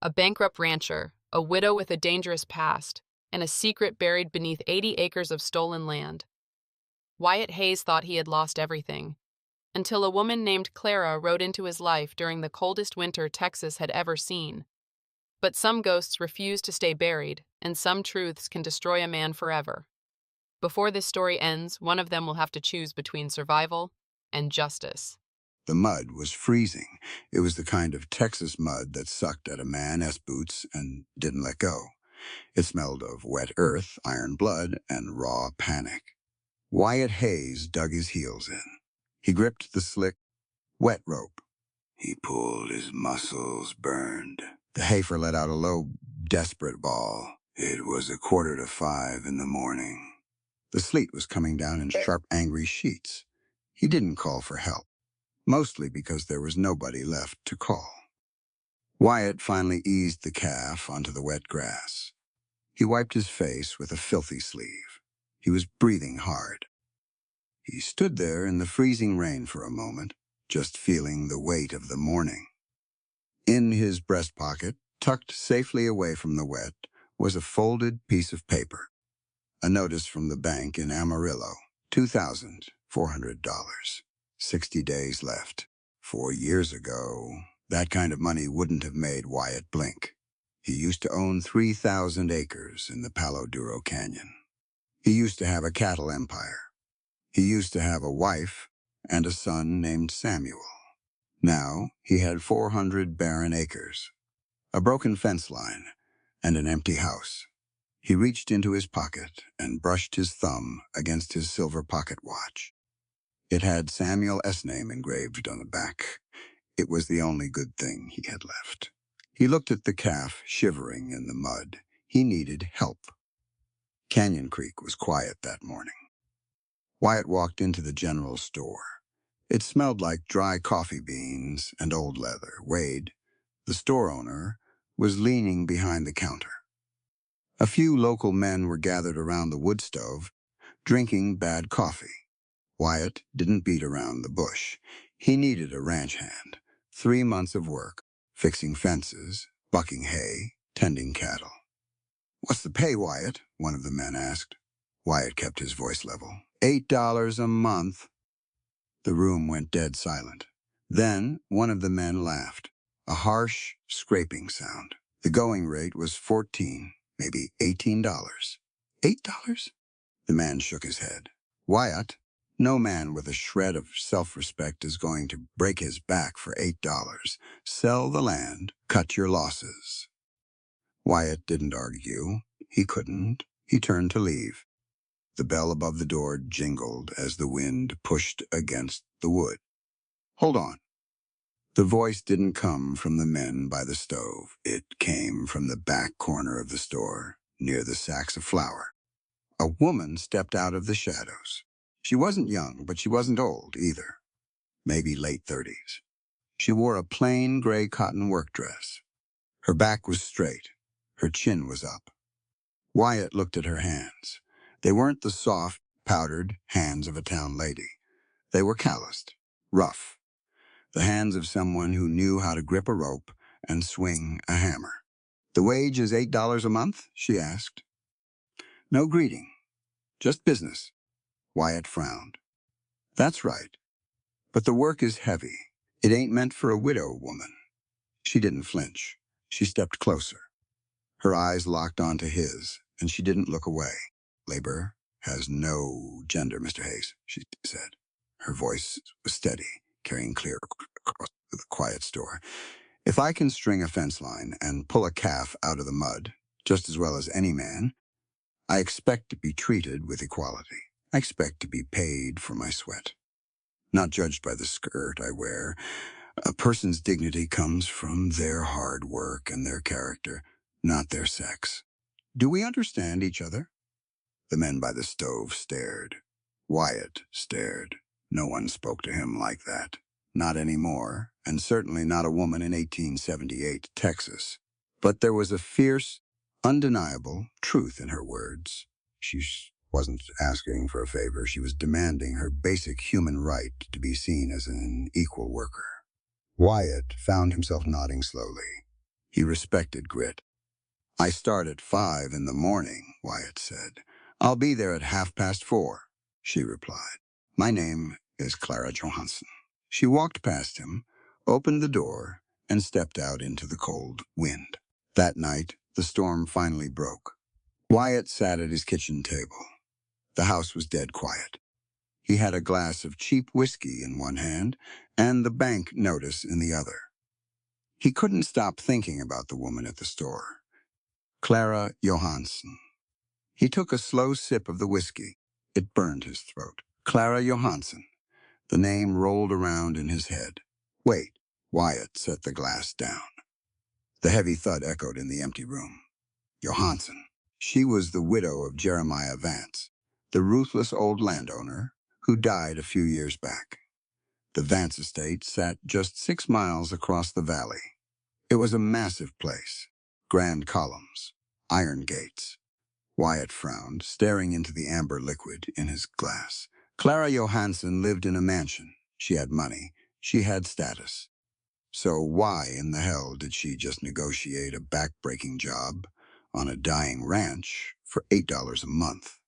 A bankrupt rancher, a widow with a dangerous past, and a secret buried beneath 80 acres of stolen land. Wyatt Hayes thought he had lost everything, until a woman named Clara rode into his life during the coldest winter Texas had ever seen. But some ghosts refuse to stay buried, and some truths can destroy a man forever. Before this story ends, one of them will have to choose between survival and justice. The mud was freezing. It was the kind of Texas mud that sucked at a man's boots and didn't let go. It smelled of wet earth, iron blood, and raw panic. Wyatt Hayes dug his heels in. He gripped the slick, wet rope. He pulled, his muscles burned. The heifer let out a low, desperate bawl. It was 4:45 in the morning. The sleet was coming down in sharp, angry sheets. He didn't call for help, mostly because there was nobody left to call. Wyatt finally eased the calf onto the wet grass. He wiped his face with a filthy sleeve. He was breathing hard. He stood there in the freezing rain for a moment, just feeling the weight of the morning. In his breast pocket, tucked safely away from the wet, was a folded piece of paper. A notice from the bank in Amarillo, $2,400. 60 days left. 4 years ago, that kind of money wouldn't have made Wyatt blink. He used to own 3,000 acres in the Palo Duro Canyon. He used to have a cattle empire. He used to have a wife and a son named Samuel. Now he had 400 barren acres, a broken fence line, and an empty house. He reached into his pocket and brushed his thumb against his silver pocket watch. It had Samuel S. name engraved on the back. It was the only good thing he had left. He looked at the calf shivering in the mud. He needed help. Canyon Creek was quiet that morning. Wyatt walked into the general store. It smelled like dry coffee beans and old leather. Wade, the store owner, was leaning behind the counter. A few local men were gathered around the wood stove, drinking bad coffee. Wyatt didn't beat around the bush. He needed a ranch hand. 3 months of work, fixing fences, bucking hay, tending cattle. "What's the pay, Wyatt?" one of the men asked. Wyatt kept his voice level. $8 a month. The room went dead silent. Then one of the men laughed, a harsh, scraping sound. The going rate was 14, maybe $18. $8? The man shook his head. Wyatt, no man with a shred of self-respect is going to break his back for $8. Sell the land, cut your losses. Wyatt didn't argue. He couldn't. He turned to leave. The bell above the door jingled as the wind pushed against the wood. "Hold on." The voice didn't come from the men by the stove. It came from the back corner of the store, near the sacks of flour. A woman stepped out of the shadows. She wasn't young, but she wasn't old either. Maybe late 30s. She wore a plain gray cotton work dress. Her back was straight. Her chin was up. Wyatt looked at her hands. They weren't the soft, powdered hands of a town lady. They were calloused, rough. The hands of someone who knew how to grip a rope and swing a hammer. "The wage is $8 a month?" she asked. No greeting, just business. Wyatt frowned. "That's right. But the work is heavy. It ain't meant for a widow woman." She didn't flinch. She stepped closer. Her eyes locked onto his, and she didn't look away. "Labor has no gender, Mr. Hayes," she said. Her voice was steady, carrying clear across the quiet store. "If I can string a fence line and pull a calf out of the mud, just as well as any man, I expect to be treated with equality. I expect to be paid for my sweat. Not judged by the skirt I wear. A person's dignity comes from their hard work and their character, not their sex. Do we understand each other?" The men by the stove stared. Wyatt stared. No one spoke to him like that. Not anymore, and certainly not a woman in 1878 Texas. But there was a fierce, undeniable truth in her words. She wasn't asking for a favor. She was demanding her basic human right to be seen as an equal worker. Wyatt found himself nodding slowly. He respected grit. "I start at 5 in the morning," Wyatt said. "I'll be there at 4:30, she replied. "My name is Clara Johansson." She walked past him, opened the door, and stepped out into the cold wind. That night, the storm finally broke. Wyatt sat at his kitchen table. The house was dead quiet. He had a glass of cheap whiskey in one hand and the bank notice in the other. He couldn't stop thinking about the woman at the store. Clara Johansson. He took a slow sip of the whiskey. It burned his throat. Clara Johansson. The name rolled around in his head. "Wait." Wyatt set the glass down. The heavy thud echoed in the empty room. Johansson. She was the widow of Jeremiah Vance, the ruthless old landowner who died a few years back. The Vance estate sat just 6 miles across the valley. It was a massive place. Grand columns, iron gates. Wyatt frowned, staring into the amber liquid in his glass. Clara Johansson lived in a mansion. She had money. She had status. So why in the hell did she just negotiate a back-breaking job on a dying ranch for $8 a month?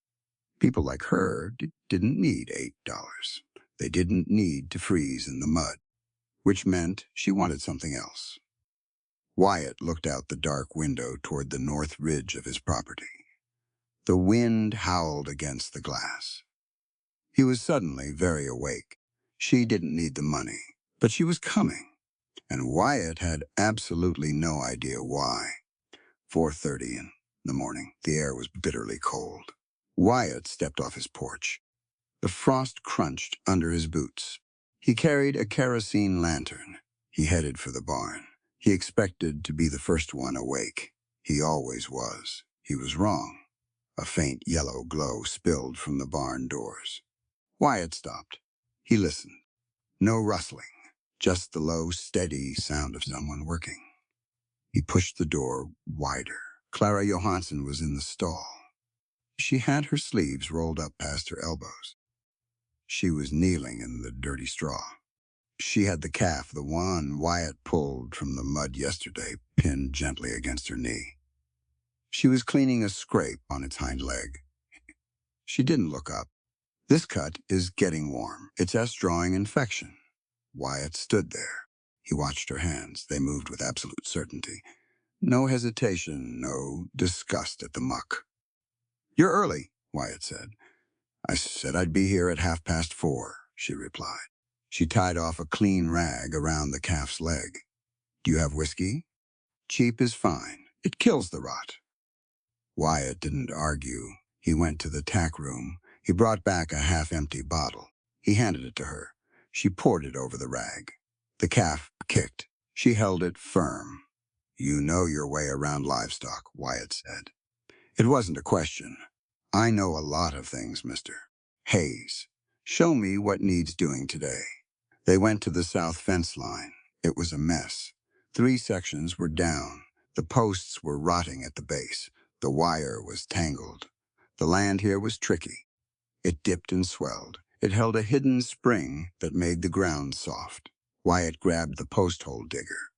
People like her didn't need $8. They didn't need to freeze in the mud, which meant she wanted something else. Wyatt looked out the dark window toward the north ridge of his property. The wind howled against the glass. He was suddenly very awake. She didn't need the money, but she was coming, and Wyatt had absolutely no idea why. 4:30 in the morning. The air was bitterly cold. Wyatt stepped off his porch. The frost crunched under his boots. He carried a kerosene lantern. He headed for the barn. He expected to be the first one awake. He always was. He was wrong. A faint yellow glow spilled from the barn doors. Wyatt stopped. He listened. No rustling, just the low, steady sound of someone working. He pushed the door wider. Clara Johansson was in the stall. She had her sleeves rolled up past her elbows. She was kneeling in the dirty straw. She had the calf, the one Wyatt pulled from the mud yesterday, pinned gently against her knee. She was cleaning a scrape on its hind leg. She didn't look up. "This cut is getting warm. It's drawing infection." Wyatt stood there. He watched her hands. They moved with absolute certainty. No hesitation, no disgust at the muck. "You're early," Wyatt said. "I said I'd be here at 4:30, she replied. She tied off a clean rag around the calf's leg. "Do you have whiskey?" "Cheap is fine. It kills the rot." Wyatt didn't argue. He went to the tack room. He brought back a half-empty bottle. He handed it to her. She poured it over the rag. The calf kicked. She held it firm. "You know your way around livestock," Wyatt said. It wasn't a question. "I know a lot of things, Mr. Hayes. Show me what needs doing today." They went to the south fence line. It was a mess. 3 sections were down. The posts were rotting at the base. The wire was tangled. The land here was tricky. It dipped and swelled. It held a hidden spring that made the ground soft. Wyatt grabbed the post hole digger.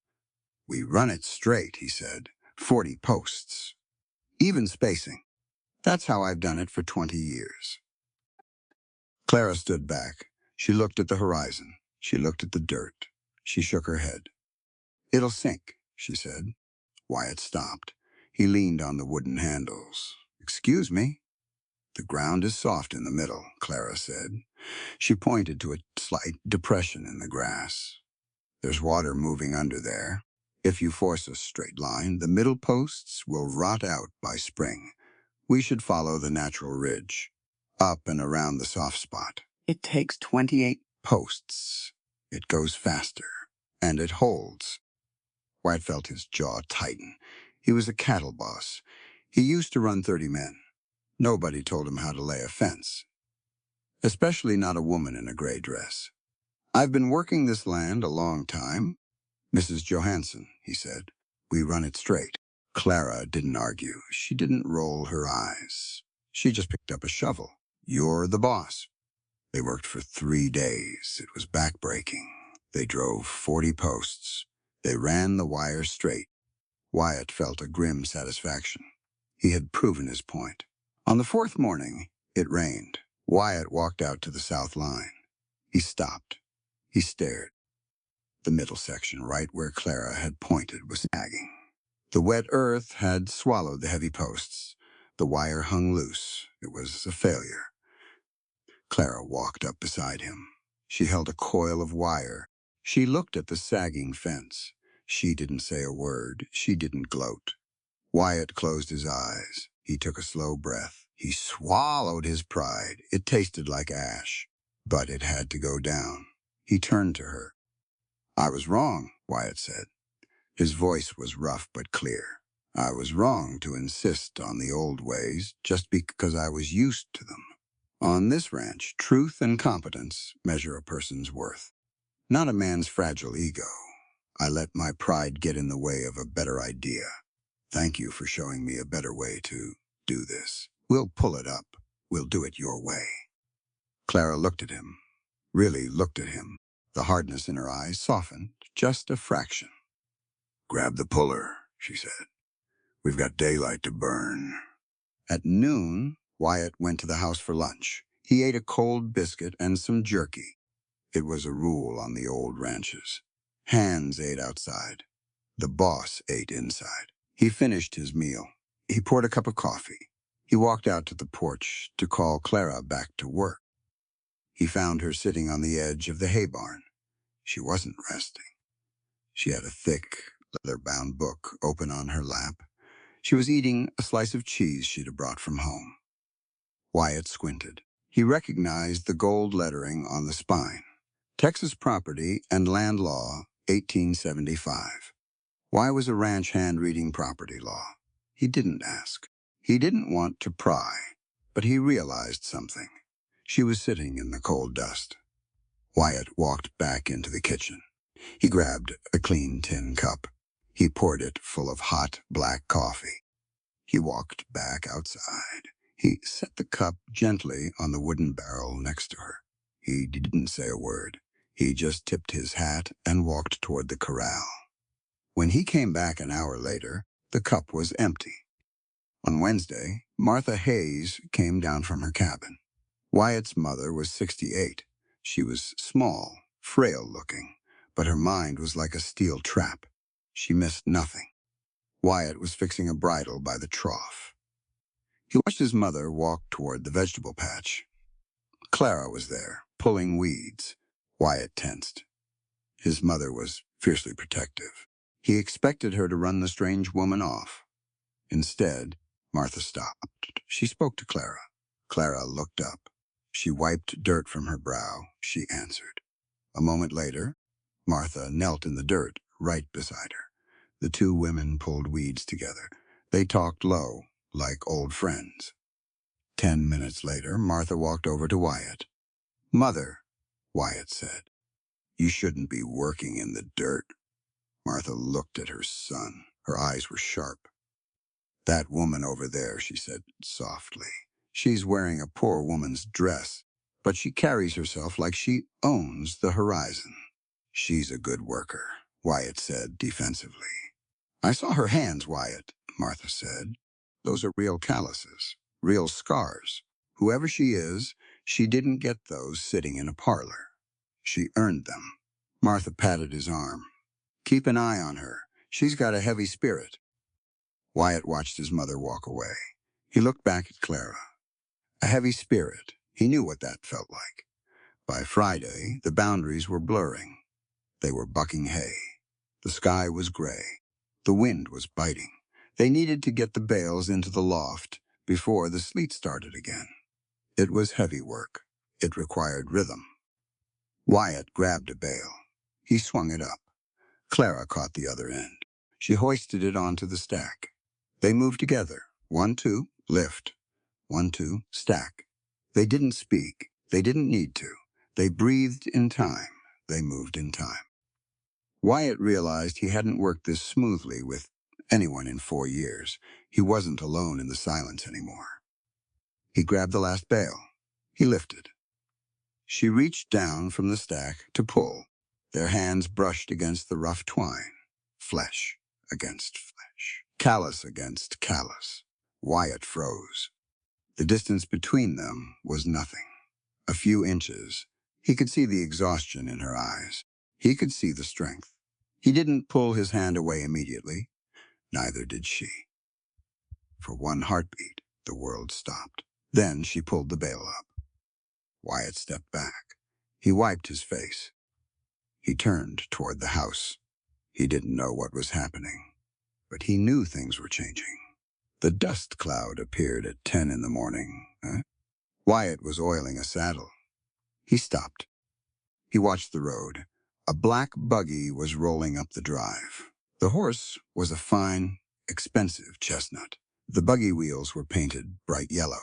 "We run it straight," he said. 40 posts. Even spacing. That's how I've done it for 20 years. Clara stood back. She looked at the horizon. She looked at the dirt. She shook her head. "It'll sink," she said. Wyatt stopped. He leaned on the wooden handles. "Excuse me?" "The ground is soft in the middle," Clara said. She pointed to a slight depression in the grass. "There's water moving under there. If you force a straight line, the middle posts will rot out by spring. We should follow the natural ridge, up and around the soft spot. It takes 28 posts. It goes faster, and it holds." White felt his jaw tighten. He was a cattle boss. He used to run 30 men. Nobody told him how to lay a fence, especially not a woman in a gray dress. "I've been working this land a long time, Mrs. Johansson," he said. "We run it straight." Clara didn't argue. She didn't roll her eyes. She just picked up a shovel. "You're the boss." They worked for 3 days. It was backbreaking. They drove 40 posts. They ran the wire straight. Wyatt felt a grim satisfaction. He had proven his point. On the fourth morning, it rained. Wyatt walked out to the south line. He stopped. He stared. The middle section, right where Clara had pointed, was sagging. The wet earth had swallowed the heavy posts. The wire hung loose. It was a failure. Clara walked up beside him. She held a coil of wire. She looked at the sagging fence. She didn't say a word. She didn't gloat. Wyatt closed his eyes. He took a slow breath. He swallowed his pride. It tasted like ash, but it had to go down. He turned to her. "I was wrong," Wyatt said. His voice was rough but clear. "I was wrong to insist on the old ways just because I was used to them. On this ranch, truth and competence measure a person's worth, not a man's fragile ego. I let my pride get in the way of a better idea. Thank you for showing me a better way to do this. We'll pull it up. We'll do it your way." Clara looked at him, really looked at him. The hardness in her eyes softened just a fraction. "Grab the puller," she said. "We've got daylight to burn." At noon, Wyatt went to the house for lunch. He ate a cold biscuit and some jerky. It was a rule on the old ranches. Hands ate outside. The boss ate inside. He finished his meal. He poured a cup of coffee. He walked out to the porch to call Clara back to work. He found her sitting on the edge of the hay barn. She wasn't resting. She had a thick, leather-bound book open on her lap. She was eating a slice of cheese she'd brought from home. Wyatt squinted. He recognized the gold lettering on the spine. Texas Property and Land Law, 1875. Why was a ranch hand reading property law? He didn't ask. He didn't want to pry, but he realized something. She was sitting in the cold dust. Wyatt walked back into the kitchen. He grabbed a clean tin cup. He poured it full of hot, black coffee. He walked back outside. He set the cup gently on the wooden barrel next to her. He didn't say a word. He just tipped his hat and walked toward the corral. When he came back an hour later, the cup was empty. On Wednesday, Martha Hayes came down from her cabin. Wyatt's mother was 68. She was small, frail-looking, but her mind was like a steel trap. She missed nothing. Wyatt was fixing a bridle by the trough. He watched his mother walk toward the vegetable patch. Clara was there, pulling weeds. Wyatt tensed. His mother was fiercely protective. He expected her to run the strange woman off. Instead, Martha stopped. She spoke to Clara. Clara looked up. She wiped dirt from her brow. She answered. A moment later, Martha knelt in the dirt right beside her. The two women pulled weeds together. They talked low, like old friends. 10 minutes later, Martha walked over to Wyatt. "Mother," Wyatt said, "you shouldn't be working in the dirt." Martha looked at her son. Her eyes were sharp. "That woman over there," she said softly. "She's wearing a poor woman's dress, but she carries herself like she owns the horizon." "She's a good worker," Wyatt said defensively. "I saw her hands, Wyatt," Martha said. "Those are real calluses, real scars. Whoever she is, she didn't get those sitting in a parlor. She earned them." Martha patted his arm. "Keep an eye on her. She's got a heavy spirit." Wyatt watched his mother walk away. He looked back at Clara. A heavy spirit. He knew what that felt like. By Friday, the boundaries were blurring. They were bucking hay. The sky was gray. The wind was biting. They needed to get the bales into the loft before the sleet started again. It was heavy work. It required rhythm. Wyatt grabbed a bale. He swung it up. Clara caught the other end. She hoisted it onto the stack. They moved together. 1, 2, lift. 1, 2, stack. They didn't speak. They didn't need to. They breathed in time. They moved in time. Wyatt realized he hadn't worked this smoothly with anyone in 4 years. He wasn't alone in the silence anymore. He grabbed the last bale. He lifted. She reached down from the stack to pull. Their hands brushed against the rough twine. Flesh against flesh. Callous against callous. Wyatt froze. The distance between them was nothing. A few inches. He could see the exhaustion in her eyes. He could see the strength. He didn't pull his hand away immediately. Neither did she. For one heartbeat, the world stopped. Then she pulled the bail up. Wyatt stepped back. He wiped his face. He turned toward the house. He didn't know what was happening, but he knew things were changing. The dust cloud appeared at 10 in the morning. Wyatt was oiling a saddle. He stopped. He watched the road. A black buggy was rolling up the drive. The horse was a fine, expensive chestnut. The buggy wheels were painted bright yellow.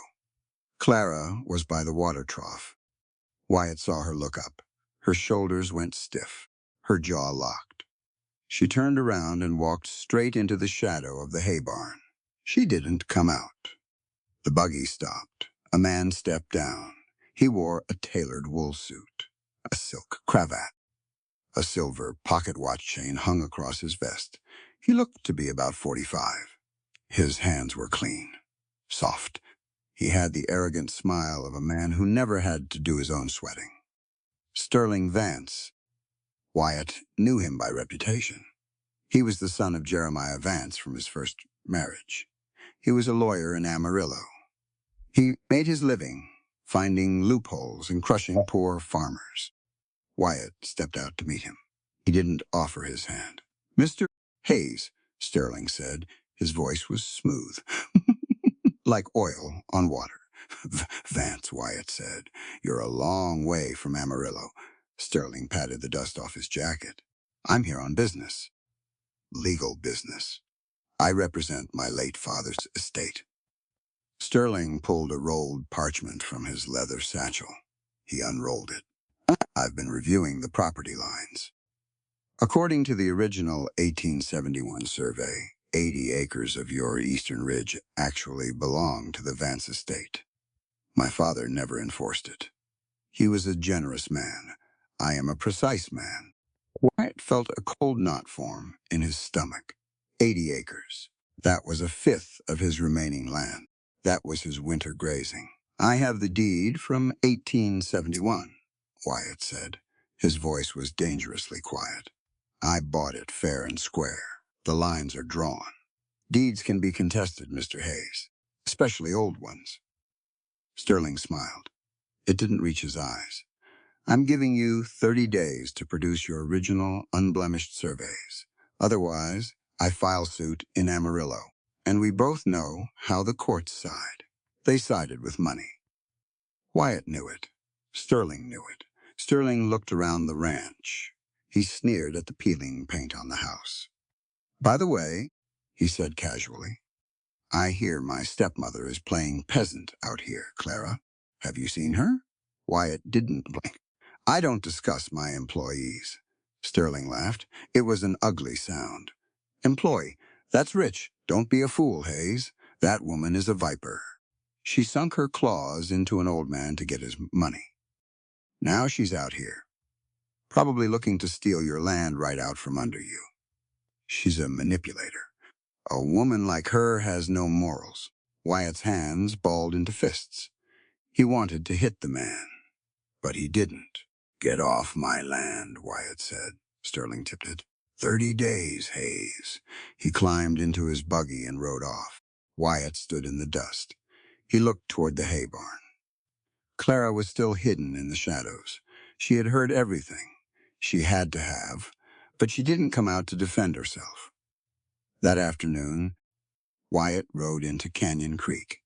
Clara was by the water trough. Wyatt saw her look up. Her shoulders went stiff. Her jaw locked. She turned around and walked straight into the shadow of the hay barn. She didn't come out. The buggy stopped. A man stepped down. He wore a tailored wool suit, a silk cravat. A silver pocket watch chain hung across his vest. He looked to be about 45. His hands were clean, soft. He had the arrogant smile of a man who never had to do his own sweating. Sterling Vance. Wyatt knew him by reputation. He was the son of Jeremiah Vance from his first marriage. He was a lawyer in Amarillo. He made his living finding loopholes and crushing poor farmers. Wyatt stepped out to meet him. He didn't offer his hand. "Mr. Hayes," Sterling said. His voice was smooth, like oil on water. "Vance," Wyatt said. "You're a long way from Amarillo." Sterling patted the dust off his jacket. "I'm here on business. Legal business. I represent my late father's estate." Sterling pulled a rolled parchment from his leather satchel. He unrolled it. "I've been reviewing the property lines. According to the original 1871 survey, 80 acres of your eastern ridge actually belong to the Vance estate. My father never enforced it. He was a generous man. I am a precise man." Wyatt felt a cold knot form in his stomach. 80 acres. That was a fifth of his remaining land. That was his winter grazing. "I have the deed from 1871, Wyatt said. His voice was dangerously quiet. "I bought it fair and square. The lines are drawn. Deeds can be contested, Mr. Hayes, especially old ones." Sterling smiled. It didn't reach his eyes. "I'm giving you 30 days to produce your original, unblemished surveys. Otherwise, I file suit in Amarillo. And we both know how the courts side. They sided with money." Wyatt knew it. Sterling knew it. Sterling looked around the ranch. He sneered at the peeling paint on the house. "By the way," he said casually, "I hear my stepmother is playing peasant out here, Clara. Have you seen her?" Wyatt didn't blink. "I don't discuss my employees." Sterling laughed. It was an ugly sound. "Employee, that's rich. Don't be a fool, Hayes. That woman is a viper. She sunk her claws into an old man to get his money. Now she's out here, probably looking to steal your land right out from under you. She's a manipulator. A woman like her has no morals." Wyatt's hands balled into fists. He wanted to hit the man, but he didn't. "Get off my land," Wyatt said. Sterling tipped it. 30 days, Hayes." He climbed into his buggy and rode off. Wyatt stood in the dust. He looked toward the hay barn. Clara was still hidden in the shadows. She had heard everything. She had to have, but she didn't come out to defend herself. That afternoon, Wyatt rode into Canyon Creek.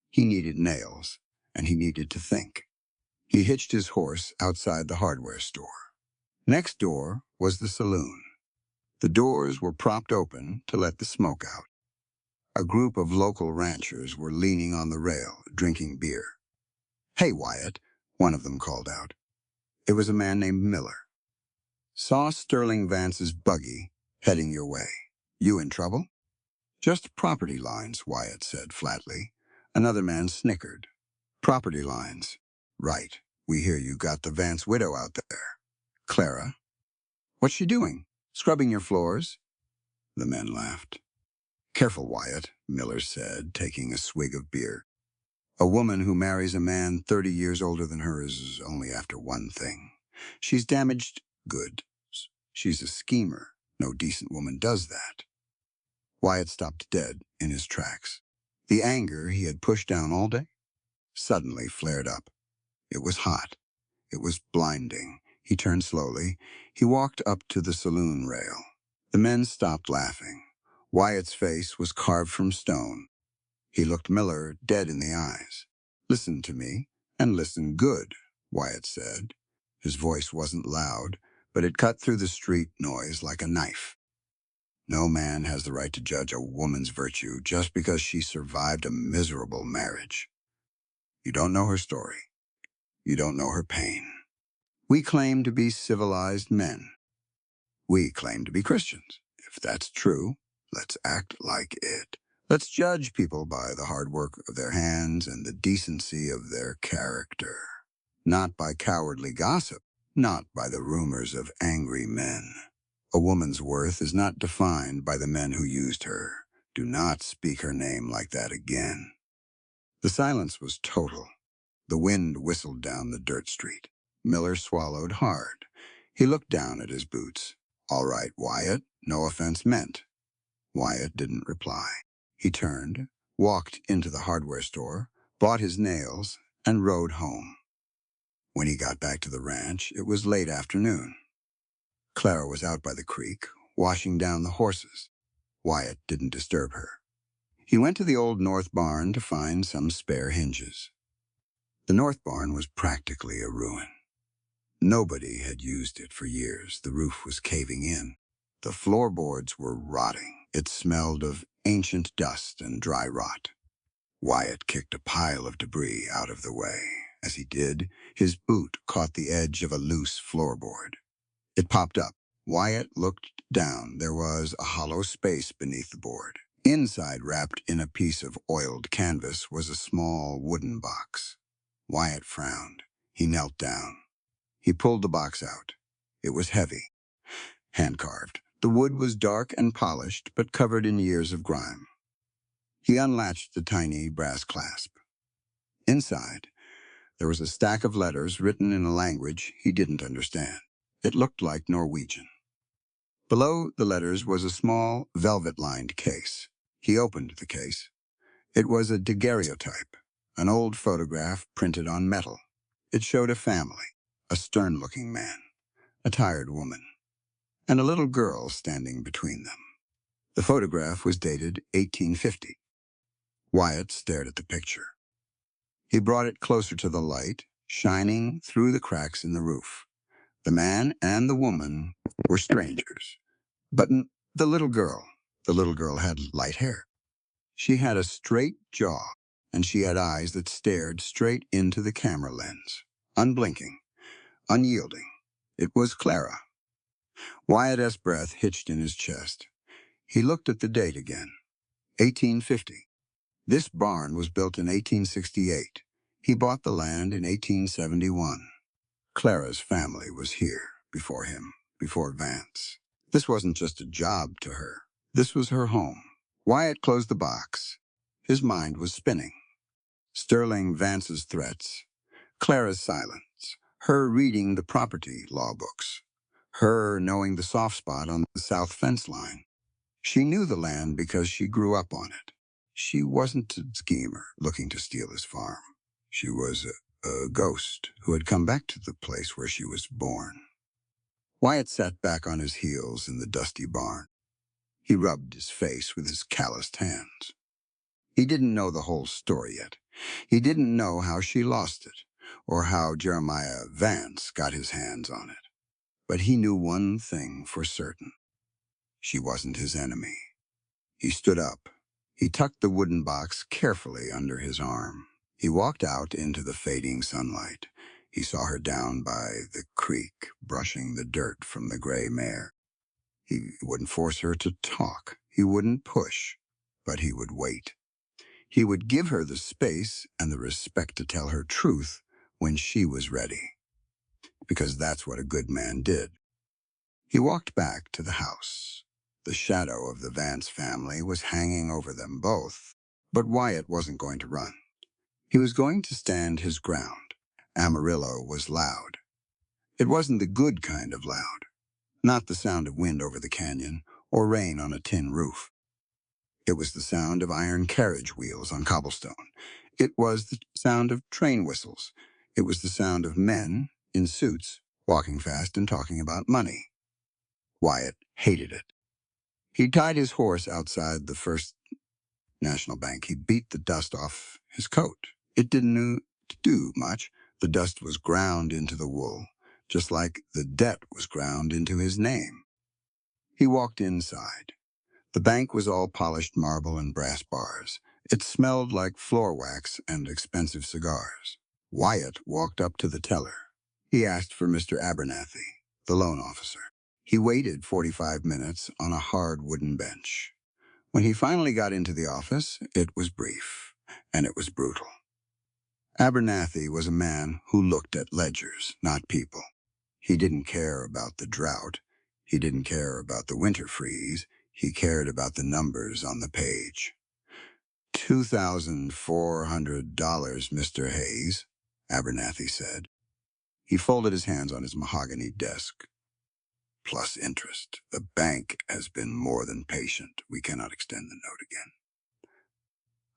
He needed nails, and he needed to think. He hitched his horse outside the hardware store. Next door was the saloon. The doors were propped open to let the smoke out. A group of local ranchers were leaning on the rail, drinking beer. "Hey, Wyatt," one of them called out. It was a man named Miller. "Saw Sterling Vance's buggy heading your way. You in trouble?" "Just property lines," Wyatt said flatly. Another man snickered. "Property lines. Right. We hear you got the Vance widow out there. Clara. What's she doing? Scrubbing your floors?" The men laughed. Careful, Wyatt, Miller said, taking a swig of beer. A woman who marries a man 30 years older than her is only after one thing. She's damaged goods. She's a schemer. No decent woman does that. Wyatt stopped dead in his tracks. The anger he had pushed down all day suddenly flared up. It was hot. It was blinding. He turned slowly. He walked up to the saloon rail. The men stopped laughing. Wyatt's face was carved from stone. He looked Miller dead in the eyes. "Listen to me, and listen good," Wyatt said. His voice wasn't loud, but it cut through the street noise like a knife. "No man has the right to judge a woman's virtue just because she survived a miserable marriage. You don't know her story. You don't know her pain. We claim to be civilized men. We claim to be Christians. If that's true, let's act like it. Let's judge people by the hard work of their hands and the decency of their character. Not by cowardly gossip, not by the rumors of angry men. A woman's worth is not defined by the men who used her. Do not speak her name like that again." The silence was total. The wind whistled down the dirt street. Miller swallowed hard. He looked down at his boots. "All right, Wyatt, no offense meant." Wyatt didn't reply. He turned, walked into the hardware store, bought his nails, and rode home. When he got back to the ranch, it was late afternoon. Clara was out by the creek, washing down the horses. Wyatt didn't disturb her. He went to the old north barn to find some spare hinges. The north barn was practically a ruin. Nobody had used it for years. The roof was caving in. The floorboards were rotting. It smelled of ancient dust and dry rot. Wyatt kicked a pile of debris out of the way. As he did, his boot caught the edge of a loose floorboard. It popped up. Wyatt looked down. There was a hollow space beneath the board. Inside, wrapped in a piece of oiled canvas, was a small wooden box. Wyatt frowned. He knelt down. He pulled the box out. It was heavy, hand-carved. The wood was dark and polished, but covered in years of grime. He unlatched the tiny brass clasp. Inside, there was a stack of letters written in a language he didn't understand. It looked like Norwegian. Below the letters was a small, velvet-lined case. He opened the case. It was a daguerreotype, an old photograph printed on metal. It showed a family, a stern-looking man, a tired woman, and a little girl standing between them. The photograph was dated 1850. Wyatt stared at the picture. He brought it closer to the light, shining through the cracks in the roof. The man and the woman were strangers. But the little girl had light hair. She had a straight jaw, and she had eyes that stared straight into the camera lens, unblinking, unyielding. It was Clara. Wyatt's breath hitched in his chest. He looked at the date again. 1850. This barn was built in 1868. He bought the land in 1871. Clara's family was here, before him, before Vance. This wasn't just a job to her. This was her home. Wyatt closed the box. His mind was spinning. Sterling Vance's threats, Clara's silence, her reading the property law books, her knowing the soft spot on the south fence line. She knew the land because she grew up on it. She wasn't a schemer looking to steal his farm. She was a ghost who had come back to the place where she was born. Wyatt sat back on his heels in the dusty barn. He rubbed his face with his calloused hands. He didn't know the whole story yet. He didn't know how she lost it, or how Jeremiah Vance got his hands on it. But he knew one thing for certain. She wasn't his enemy. He stood up. He tucked the wooden box carefully under his arm. He walked out into the fading sunlight. He saw her down by the creek, brushing the dirt from the gray mare. He wouldn't force her to talk. He wouldn't push, but he would wait. He would give her the space and the respect to tell her truth when she was ready, because that's what a good man did. He walked back to the house. The shadow of the Vance family was hanging over them both. But Wyatt wasn't going to run. He was going to stand his ground. Amarillo was loud. It wasn't the good kind of loud, not the sound of wind over the canyon or rain on a tin roof. It was the sound of iron carriage wheels on cobblestone. It was the sound of train whistles. It was the sound of men in suits walking fast and talking about money. Wyatt hated it. He tied his horse outside the First National Bank. He beat the dust off his coat. It didn't do much. The dust was ground into the wool, just like the debt was ground into his name. He walked inside. The bank was all polished marble and brass bars. It smelled like floor wax and expensive cigars. Wyatt walked up to the teller. He asked for Mr. Abernathy, the loan officer. He waited 45 minutes on a hard wooden bench. When he finally got into the office, it was brief, and it was brutal. Abernathy was a man who looked at ledgers, not people. He didn't care about the drought. He didn't care about the winter freeze. He cared about the numbers on the page. $2,400, Mr. Hayes, Abernathy said. He folded his hands on his mahogany desk. Plus interest. The bank has been more than patient. We cannot extend the note again.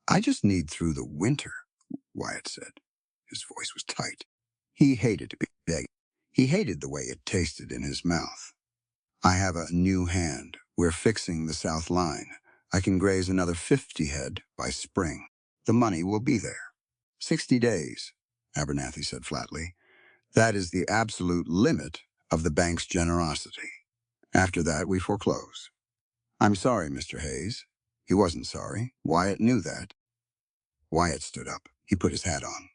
I just need through the winter, Wyatt said. His voice was tight. He hated to be begging. He hated the way it tasted in his mouth. I have a new hand. We're fixing the south line. I can graze another 50 head by spring. The money will be there. 60 days, Abernathy said flatly. That is the absolute limit of the bank's generosity. After that, we foreclose. I'm sorry, Mr. Hayes. He wasn't sorry. Wyatt knew that. Wyatt stood up. He put his hat on.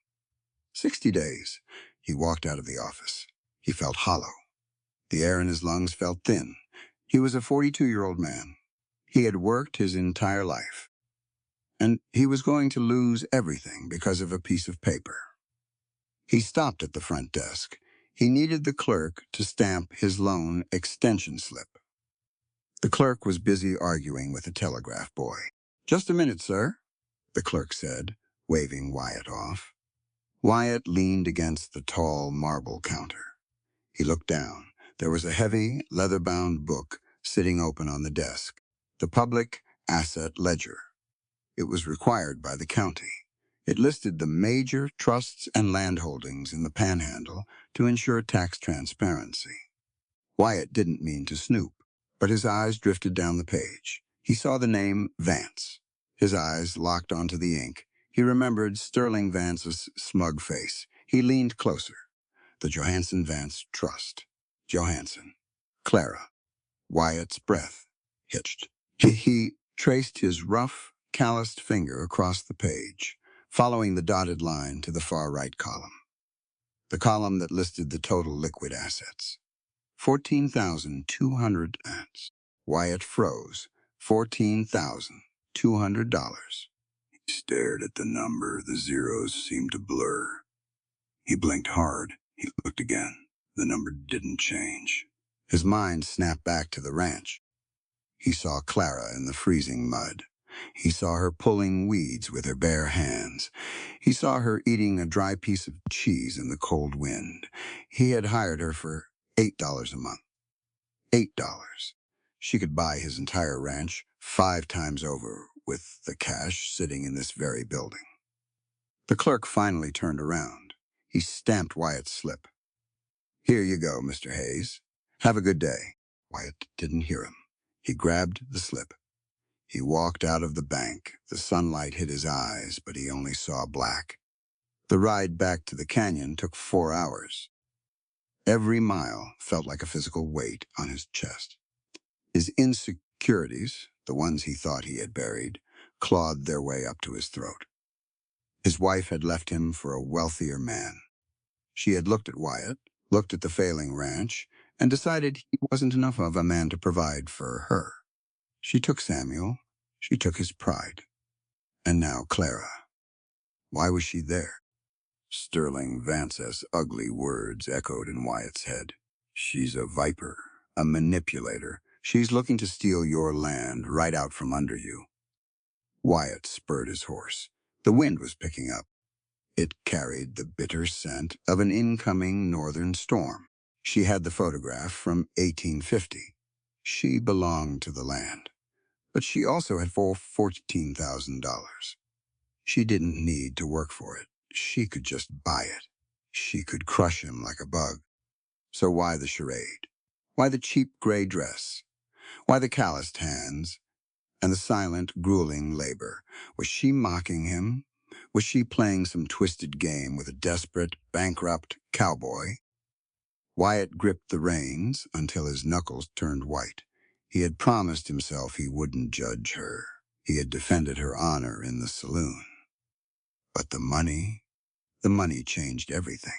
60 days. He walked out of the office. He felt hollow. The air in his lungs felt thin. He was a 42-year-old man. He had worked his entire life. And he was going to lose everything because of a piece of paper. He stopped at the front desk. He needed the clerk to stamp his loan extension slip. The clerk was busy arguing with a telegraph boy. Just a minute, sir, the clerk said, waving Wyatt off. Wyatt leaned against the tall marble counter. He looked down. There was a heavy, leather-bound book sitting open on the desk, the Public Asset Ledger. It was required by the county. It listed the major trusts and landholdings in the Panhandle to ensure tax transparency. Wyatt didn't mean to snoop, but his eyes drifted down the page. He saw the name Vance. His eyes locked onto the ink. He remembered Sterling Vance's smug face. He leaned closer. The Johansen Vance Trust. Johansen. Clara. Wyatt's breath hitched. He traced his rough, calloused finger across the page, following the dotted line to the far right column. The column that listed the total liquid assets. 14,200 ants. Wyatt froze. $14,200. He stared at the number. The zeros seemed to blur. He blinked hard. He looked again. The number didn't change. His mind snapped back to the ranch. He saw Clara in the freezing mud. He saw her pulling weeds with her bare hands. He saw her eating a dry piece of cheese in the cold wind. He had hired her for $8 a month. $8. She could buy his entire ranch 5 times over with the cash sitting in this very building. The clerk finally turned around. He stamped Wyatt's slip. Here you go, Mr. Hayes. Have a good day. Wyatt didn't hear him. He grabbed the slip. He walked out of the bank. The sunlight hit his eyes, but he only saw black. The ride back to the canyon took 4 hours. Every mile felt like a physical weight on his chest. His insecurities, the ones he thought he had buried, clawed their way up to his throat. His wife had left him for a wealthier man. She had looked at Wyatt, looked at the failing ranch, and decided he wasn't enough of a man to provide for her. She took Samuel. She took his pride. And now Clara. Why was she there? Sterling Vance's ugly words echoed in Wyatt's head. She's a viper, a manipulator, She's looking to steal your land right out from under you. Wyatt spurred his horse. The wind was picking up. It carried the bitter scent of an incoming northern storm. She had the photograph from 1850. She belonged to the land, but she also had $14,000. She didn't need to work for it. She could just buy it. She could crush him like a bug. So why the charade? Why the cheap gray dress? Why the calloused hands and the silent, grueling labor? Was she mocking him? Was she playing some twisted game with a desperate, bankrupt cowboy? Wyatt gripped the reins until his knuckles turned white. He had promised himself he wouldn't judge her. He had defended her honor in the saloon. But the money changed everything.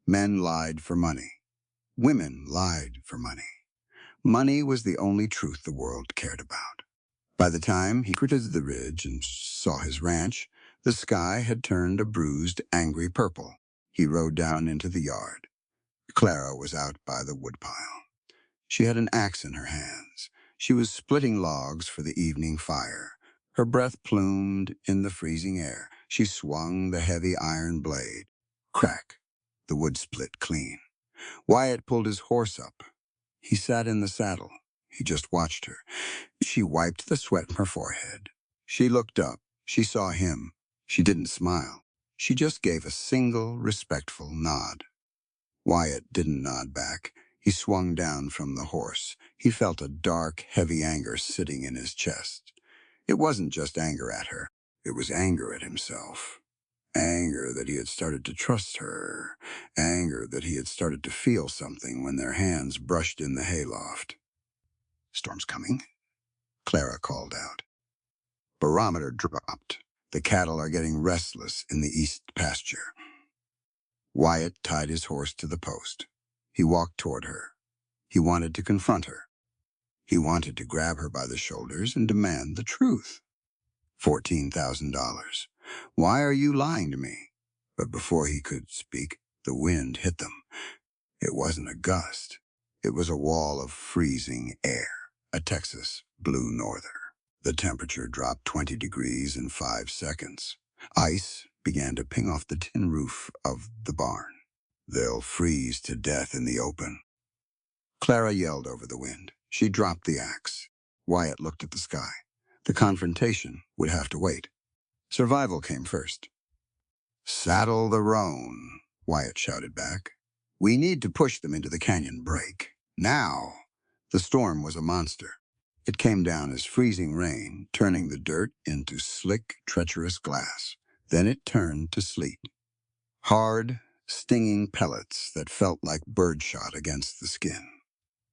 Men lied for money. Women lied for money. Money was the only truth the world cared about. By the time he critted the ridge and saw his ranch, the sky had turned a bruised, angry purple. He rode down into the yard. Clara was out by the woodpile. She had an axe in her hands. She was splitting logs for the evening fire. Her breath plumed in the freezing air. She swung the heavy iron blade. Crack! The wood split clean. Wyatt pulled his horse up. He sat in the saddle. He just watched her. She wiped the sweat from her forehead. She looked up. She saw him. She didn't smile. She just gave a single, respectful nod. Wyatt didn't nod back. He swung down from the horse. He felt a dark, heavy anger sitting in his chest. It wasn't just anger at her. It was anger at himself. Anger that he had started to trust her. Anger that he had started to feel something when their hands brushed in the hayloft. "Storm's coming," Clara called out. Barometer dropped. The cattle are getting restless in the east pasture. Wyatt tied his horse to the post. He walked toward her. He wanted to confront her. He wanted to grab her by the shoulders and demand the truth. $14,000. Why are you lying to me? But before he could speak, the wind hit them. It wasn't a gust. It was a wall of freezing air, a Texas blue norther. The temperature dropped 20 degrees in 5 seconds. Ice began to ping off the tin roof of the barn. "They'll freeze to death in the open." Clara yelled over the wind. She dropped the axe. Wyatt looked at the sky. The confrontation would have to wait. Survival came first. "Saddle the roan," Wyatt shouted back. "We need to push them into the canyon break. Now." The storm was a monster. It came down as freezing rain, turning the dirt into slick, treacherous glass. Then it turned to sleet. Hard, stinging pellets that felt like birdshot against the skin.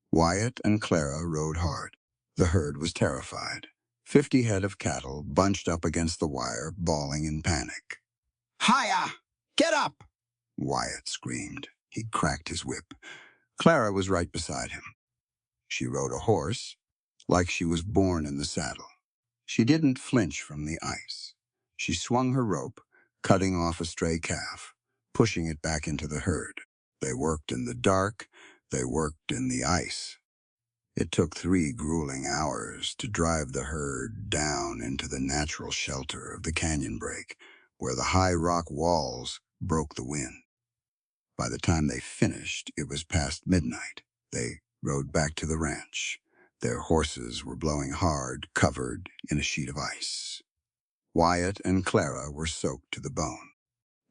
Wyatt and Clara rode hard. The herd was terrified. 50 head of cattle bunched up against the wire, bawling in panic. "Hiya! Get up!" Wyatt screamed. He cracked his whip. Clara was right beside him. She rode a horse like she was born in the saddle. She didn't flinch from the ice. She swung her rope, cutting off a stray calf, pushing it back into the herd. They worked in the dark. They worked in the ice. It took 3 grueling hours to drive the herd down into the natural shelter of the canyon break, where the high rock walls broke the wind. By the time they finished, it was past midnight. They rode back to the ranch. Their horses were blowing hard, covered in a sheet of ice. Wyatt and Clara were soaked to the bone.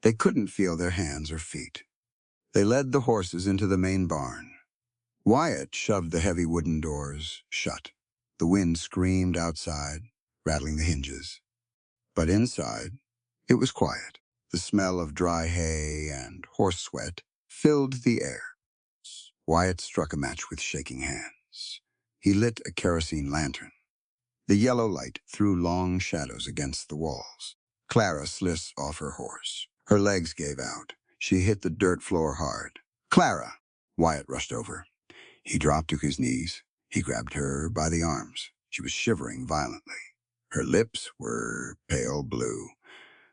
They couldn't feel their hands or feet. They led the horses into the main barn. Wyatt shoved the heavy wooden doors shut. The wind screamed outside, rattling the hinges. But inside, it was quiet. The smell of dry hay and horse sweat filled the air. Wyatt struck a match with shaking hands. He lit a kerosene lantern. The yellow light threw long shadows against the walls. Clara slid off her horse. Her legs gave out. She hit the dirt floor hard. "Clara!" Wyatt rushed over. He dropped to his knees. He grabbed her by the arms. She was shivering violently. Her lips were pale blue.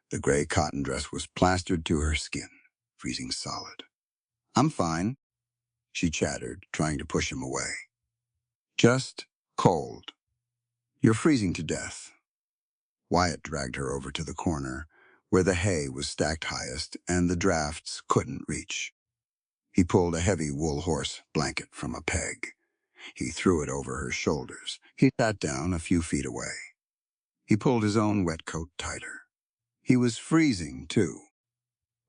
The gray cotton dress was plastered to her skin, freezing solid. "I'm fine," she chattered, trying to push him away. "Just Cold. You're freezing to death. Wyatt dragged her over to the corner, where the hay was stacked highest and the drafts couldn't reach. He pulled a heavy wool horse blanket from a peg. He threw it over her shoulders. He sat down a few feet away. He pulled his own wet coat tighter. He was freezing, too,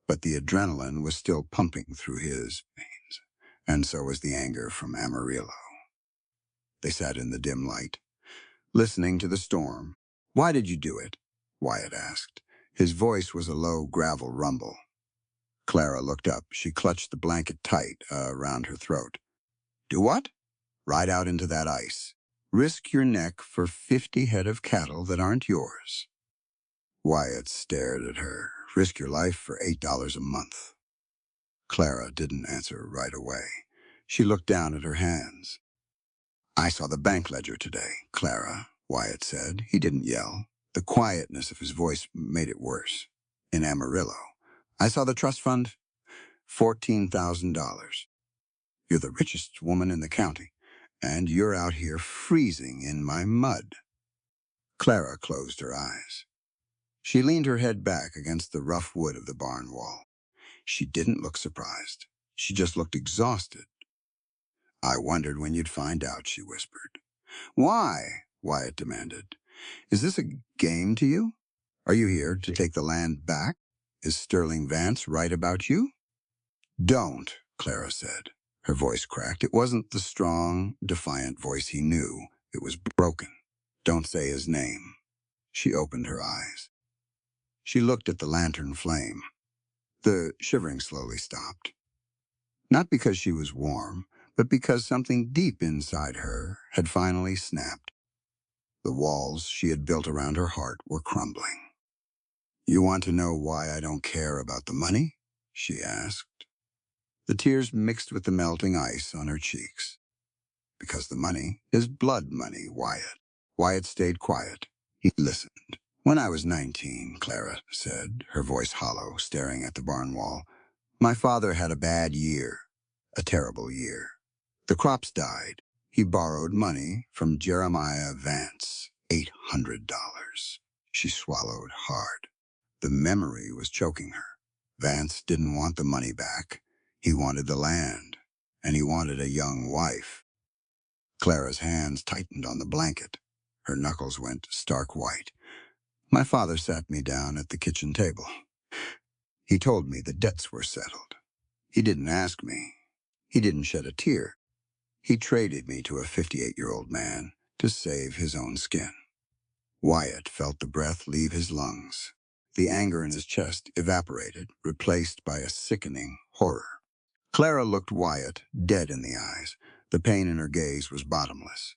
but the adrenaline was still pumping through his veins, and so was the anger from Amarillo. They sat in the dim light, listening to the storm. "Why did you do it?" Wyatt asked. His voice was a low gravel rumble. Clara looked up. She clutched the blanket tight around her throat. "Do what?" "Ride out into that ice. Risk your neck for 50 head of cattle that aren't yours." Wyatt stared at her. "Risk your life for $8 a month." Clara didn't answer right away. She looked down at her hands. "I saw the bank ledger today, Clara," Wyatt said. He didn't yell. The quietness of his voice made it worse. "In Amarillo. I saw the trust fund, $14,000. You're the richest woman in the county, and you're out here freezing in my mud." Clara closed her eyes. She leaned her head back against the rough wood of the barn wall. She didn't look surprised. She just looked exhausted. "I wondered when you'd find out," she whispered. "Why?" Wyatt demanded. "Is this a game to you? Are you here to take the land back? Is Sterling Vance right about you?" "Don't," Clara said. Her voice cracked. It wasn't the strong, defiant voice he knew. It was broken. "Don't say his name." She opened her eyes. She looked at the lantern flame. The shivering slowly stopped. Not because she was warm, but because something deep inside her had finally snapped. The walls she had built around her heart were crumbling. "You want to know why I don't care about the money?" she asked. The tears mixed with the melting ice on her cheeks. "Because the money is blood money, Wyatt." Wyatt stayed quiet. He listened. "When I was 19, Clara said, her voice hollow, staring at the barn wall, my father had a bad year, a terrible year. The crops died. He borrowed money from Jeremiah Vance, $800. She swallowed hard. The memory was choking her. Vance didn't want the money back. He wanted the land, and he wanted a young wife. Clara's hands tightened on the blanket. Her knuckles went stark white. My father sat me down at the kitchen table. He told me the debts were settled. He didn't ask me. He didn't shed a tear. He traded me to a 58-year-old man to save his own skin." Wyatt felt the breath leave his lungs. The anger in his chest evaporated, replaced by a sickening horror. Clara looked Wyatt dead in the eyes. The pain in her gaze was bottomless.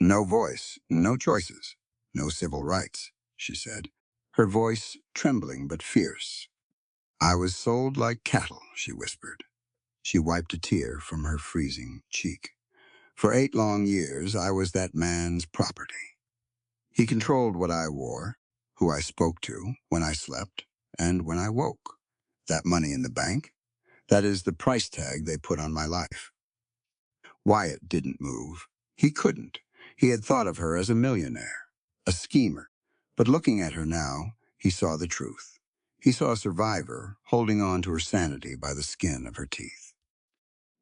"No voice, no choices, no civil rights," she said, her voice trembling but fierce. "I was sold like cattle," she whispered. She wiped a tear from her freezing cheek. "For 8 long years, I was that man's property. He controlled what I wore, who I spoke to, when I slept, and when I woke. That money in the bank, that is the price tag they put on my life." Wyatt didn't move. He couldn't. He had thought of her as a millionaire, a schemer. But looking at her now, he saw the truth. He saw a survivor holding on to her sanity by the skin of her teeth.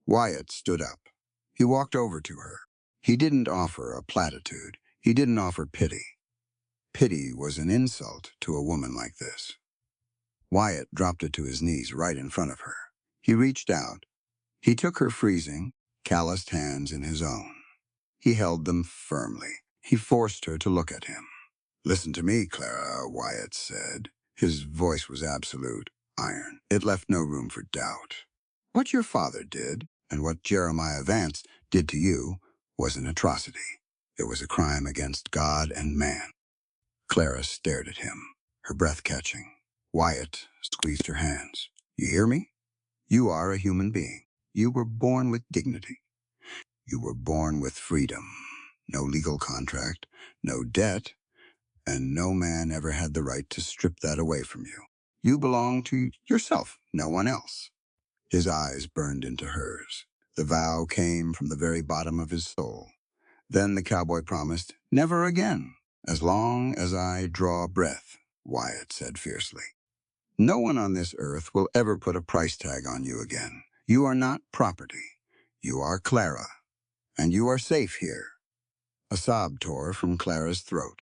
Wyatt stood up. He walked over to her. He didn't offer a platitude. He didn't offer pity. Pity was an insult to a woman like this. Wyatt dropped it to his knees right in front of her. He reached out. He took her freezing, calloused hands in his own. He held them firmly. He forced her to look at him. "Listen to me, Clara," Wyatt said. His voice was absolute, iron. It left no room for doubt. "What your father did, and what Jeremiah Vance did to you, was an atrocity. It was a crime against God and man." Clara stared at him, her breath catching. Wyatt squeezed her hands. "You hear me? You are a human being. You were born with dignity. You were born with freedom. No legal contract, no debt, and no man ever had the right to strip that away from you. You belong to yourself, no one else." His eyes burned into hers. The vow came from the very bottom of his soul. Then the cowboy promised, "Never again, as long as I draw breath," Wyatt said fiercely. "No one on this earth will ever put a price tag on you again. You are not property. You are Clara, and you are safe here." A sob tore from Clara's throat.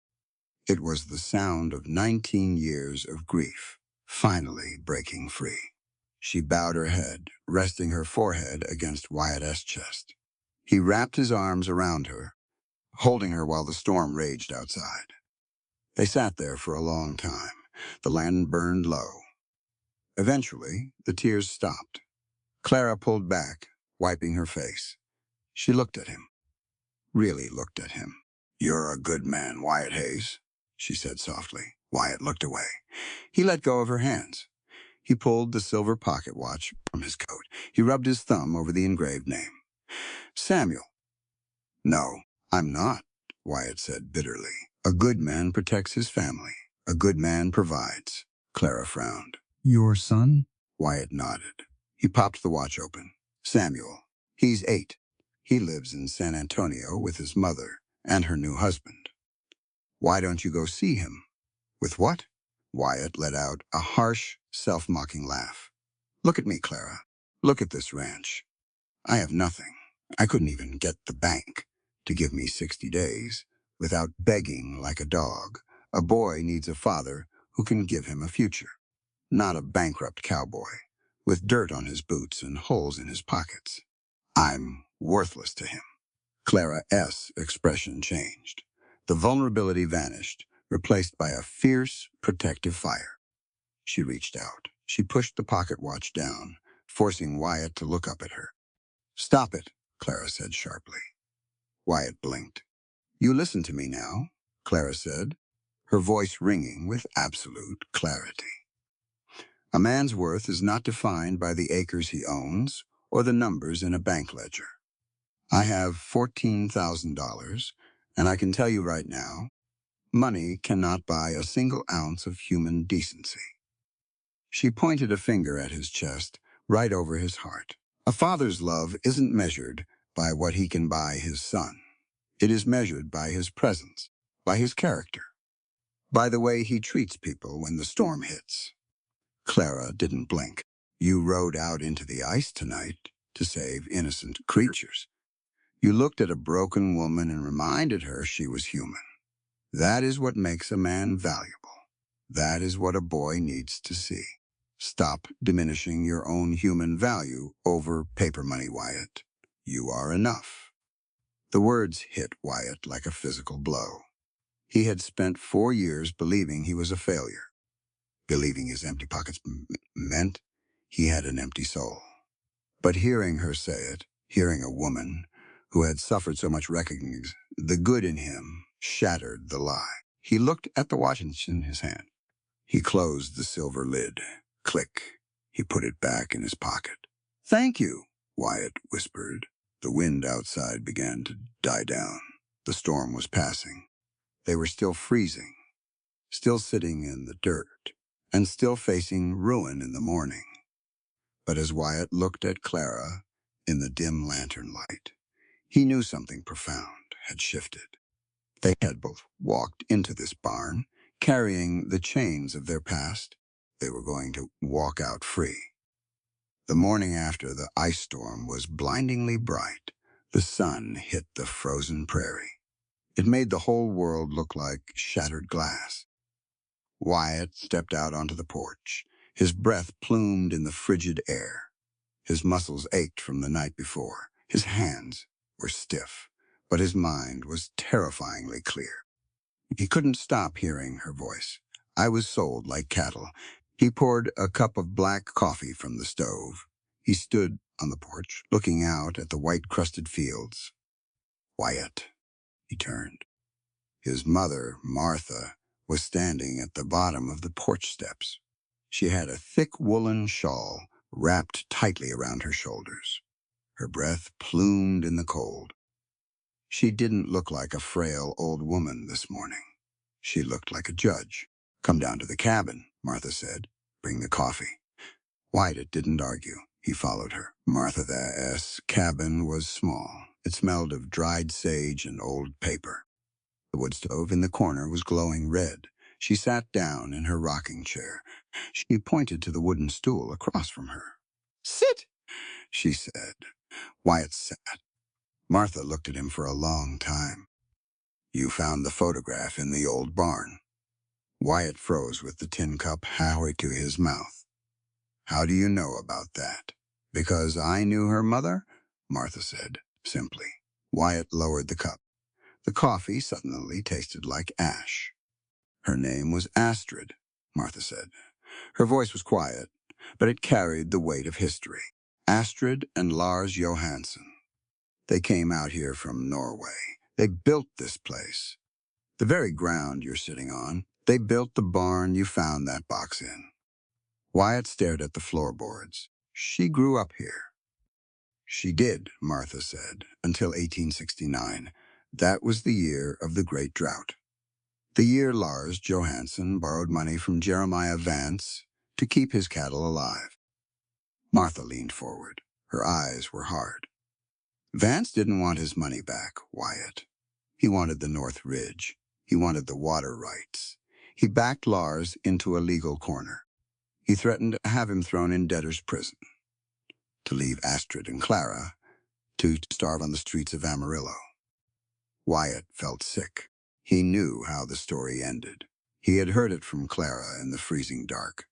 It was the sound of 19 years of grief, finally breaking free. She bowed her head, resting her forehead against Wyatt's chest. He wrapped his arms around her, holding her while the storm raged outside. They sat there for a long time. The land burned low. Eventually, the tears stopped. Clara pulled back, wiping her face. She looked at him, really looked at him. "You're a good man, Wyatt Hayes," she said softly. Wyatt looked away. He let go of her hands. He pulled the silver pocket watch from his coat. He rubbed his thumb over the engraved name. "Samuel." "No, I'm not," Wyatt said bitterly. "A good man protects his family. A good man provides." Clara frowned. "Your son?" Wyatt nodded. He popped the watch open. "Samuel. He's 8. He lives in San Antonio with his mother and her new husband." "Why don't you go see him?" "With what?" Wyatt let out a harsh, self-mocking laugh. "Look at me, Clara. Look at this ranch. I have nothing. I couldn't even get the bank to give me 60 days without begging like a dog. A boy needs a father who can give him a future, not a bankrupt cowboy with dirt on his boots and holes in his pockets. I'm worthless to him." Clara's expression changed. The vulnerability vanished, replaced by a fierce, protective fire. She reached out. She pushed the pocket watch down, forcing Wyatt to look up at her. "Stop it," Clara said sharply. Wyatt blinked. "You listen to me now," Clara said, her voice ringing with absolute clarity. "A man's worth is not defined by the acres he owns or the numbers in a bank ledger. I have $14,000, and I can tell you right now, money cannot buy a single ounce of human decency." She pointed a finger at his chest, right over his heart. "A father's love isn't measured by what he can buy his son. It is measured by his presence, by his character, by the way he treats people when the storm hits." Clara didn't blink. "You rode out into the ice tonight to save innocent creatures. You looked at a broken woman and reminded her she was human. That is what makes a man valuable. That is what a boy needs to see. Stop diminishing your own human value over paper money, Wyatt. You are enough." The words hit Wyatt like a physical blow. He had spent 4 years believing he was a failure, believing his empty pockets meant he had an empty soul. But hearing her say it, hearing a woman who had suffered so much recognize the good in him, shattered the lie. He looked at the watch in his hand. He closed the silver lid. Click. He put it back in his pocket. "Thank you," Wyatt whispered. The wind outside began to die down. The storm was passing. They were still freezing, still sitting in the dirt, and still facing ruin in the morning. But as Wyatt looked at Clara in the dim lantern light, he knew something profound had shifted. They had both walked into this barn, carrying the chains of their past. They were going to walk out free. The morning after the ice storm was blindingly bright. The sun hit the frozen prairie. It made the whole world look like shattered glass. Wyatt stepped out onto the porch, his breath plumed in the frigid air. His muscles ached from the night before. His hands were stiff, but his mind was terrifyingly clear. He couldn't stop hearing her voice. "I was sold like cattle." He poured a cup of black coffee from the stove. He stood on the porch, looking out at the white-crusted fields. "Wyatt," he turned. His mother, Martha, was standing at the bottom of the porch steps. She had a thick woolen shawl wrapped tightly around her shoulders. Her breath plumed in the cold. She didn't look like a frail old woman this morning. She looked like a judge. "Come down to the cabin," Martha said. "Bring the coffee." Wyatt didn't argue. He followed her. Martha's cabin was small. It smelled of dried sage and old paper. The wood stove in the corner was glowing red. She sat down in her rocking chair. She pointed to the wooden stool across from her. "Sit," she said. Wyatt sat. Martha looked at him for a long time. "You found the photograph in the old barn." Wyatt froze with the tin cup halfway to his mouth. "How do you know about that?" "Because I knew her mother," Martha said, simply. Wyatt lowered the cup. The coffee suddenly tasted like ash. "Her name was Astrid," Martha said. Her voice was quiet, but it carried the weight of history. "Astrid and Lars Johansson. They came out here from Norway. They built this place. The very ground you're sitting on. They built the barn you found that box in." Wyatt stared at the floorboards. "She grew up here." "She did," Martha said, "until 1869. That was the year of the Great Drought. The year Lars Johansson borrowed money from Jeremiah Vance to keep his cattle alive." Martha leaned forward. Her eyes were hard. "Vance didn't want his money back, Wyatt. He wanted the North Ridge. He wanted the water rights. He backed Lars into a legal corner. He threatened to have him thrown in debtor's prison, to leave Astrid and Clara to starve on the streets of Amarillo." Wyatt felt sick. He knew how the story ended. He had heard it from Clara in the freezing dark.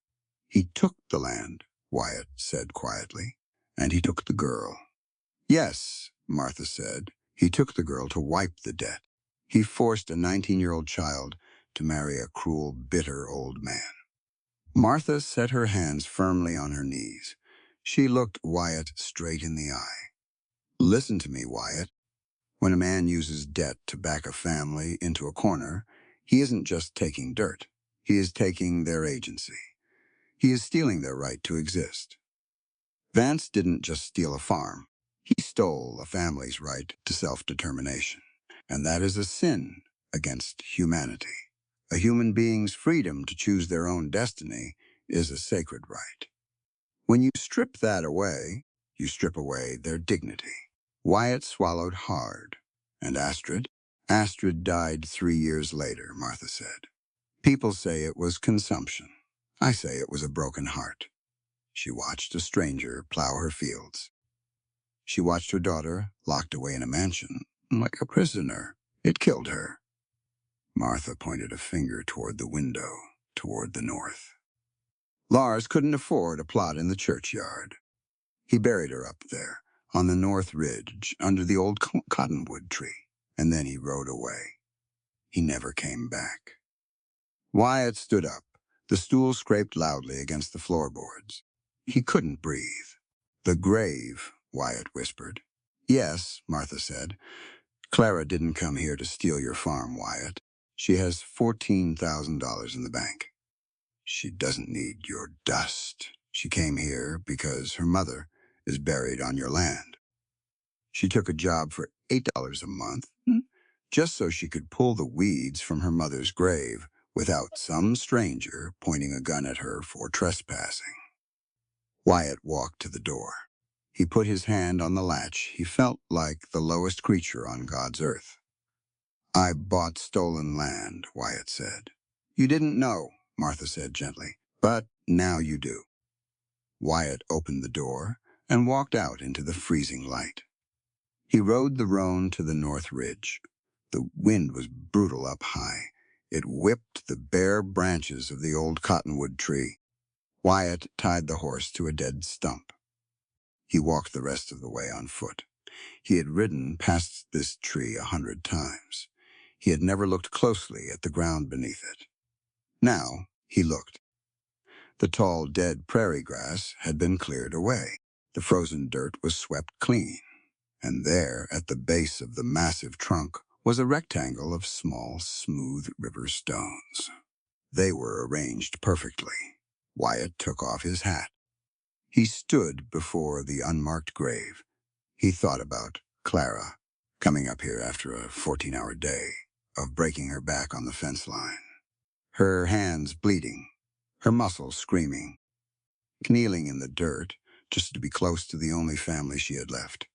"He took the land," Wyatt said quietly, "and he took the girl." "Yes," Martha said, "he took the girl to wipe the debt. He forced a 19-year-old child to marry a cruel, bitter old man." Martha set her hands firmly on her knees. She looked Wyatt straight in the eye. "Listen to me, Wyatt. When a man uses debt to back a family into a corner, he isn't just taking dirt. He is taking their agency. He is stealing their right to exist. Vance didn't just steal a farm. He stole a family's right to self-determination. And that is a sin against humanity. A human being's freedom to choose their own destiny is a sacred right. When you strip that away, you strip away their dignity." Wyatt swallowed hard. "And Astrid?" "Astrid died 3 years later," Martha said. "People say it was consumption. I say it was a broken heart. She watched a stranger plow her fields. She watched her daughter locked away in a mansion, like a prisoner. It killed her." Martha pointed a finger toward the window, toward the north. "Lars couldn't afford a plot in the churchyard. He buried her up there, on the North Ridge, under the old cottonwood tree, and then he rode away. He never came back." Wyatt stood up. The stool scraped loudly against the floorboards. He couldn't breathe. "The grave," Wyatt whispered. "Yes," Martha said. "Clara didn't come here to steal your farm, Wyatt. She has $14,000 in the bank. She doesn't need your dust. She came here because her mother is buried on your land. She took a job for $8 a month, just so she could pull the weeds from her mother's grave without some stranger pointing a gun at her for trespassing." Wyatt walked to the door. He put his hand on the latch. He felt like the lowest creature on God's earth. "I bought stolen land," Wyatt said. "You didn't know," Martha said gently, "but now you do." Wyatt opened the door and walked out into the freezing light. He rode the roan to the North Ridge. The wind was brutal up high. It whipped the bare branches of the old cottonwood tree. Wyatt tied the horse to a dead stump. He walked the rest of the way on foot. He had ridden past this tree 100 times. He had never looked closely at the ground beneath it. Now he looked. The tall, dead prairie grass had been cleared away. The frozen dirt was swept clean. And there, at the base of the massive trunk, was a rectangle of small, smooth river stones. They were arranged perfectly. Wyatt took off his hat. He stood before the unmarked grave. He thought about Clara, coming up here after a 14-hour day of breaking her back on the fence line. Her hands bleeding, her muscles screaming, kneeling in the dirt just to be close to the only family she had left.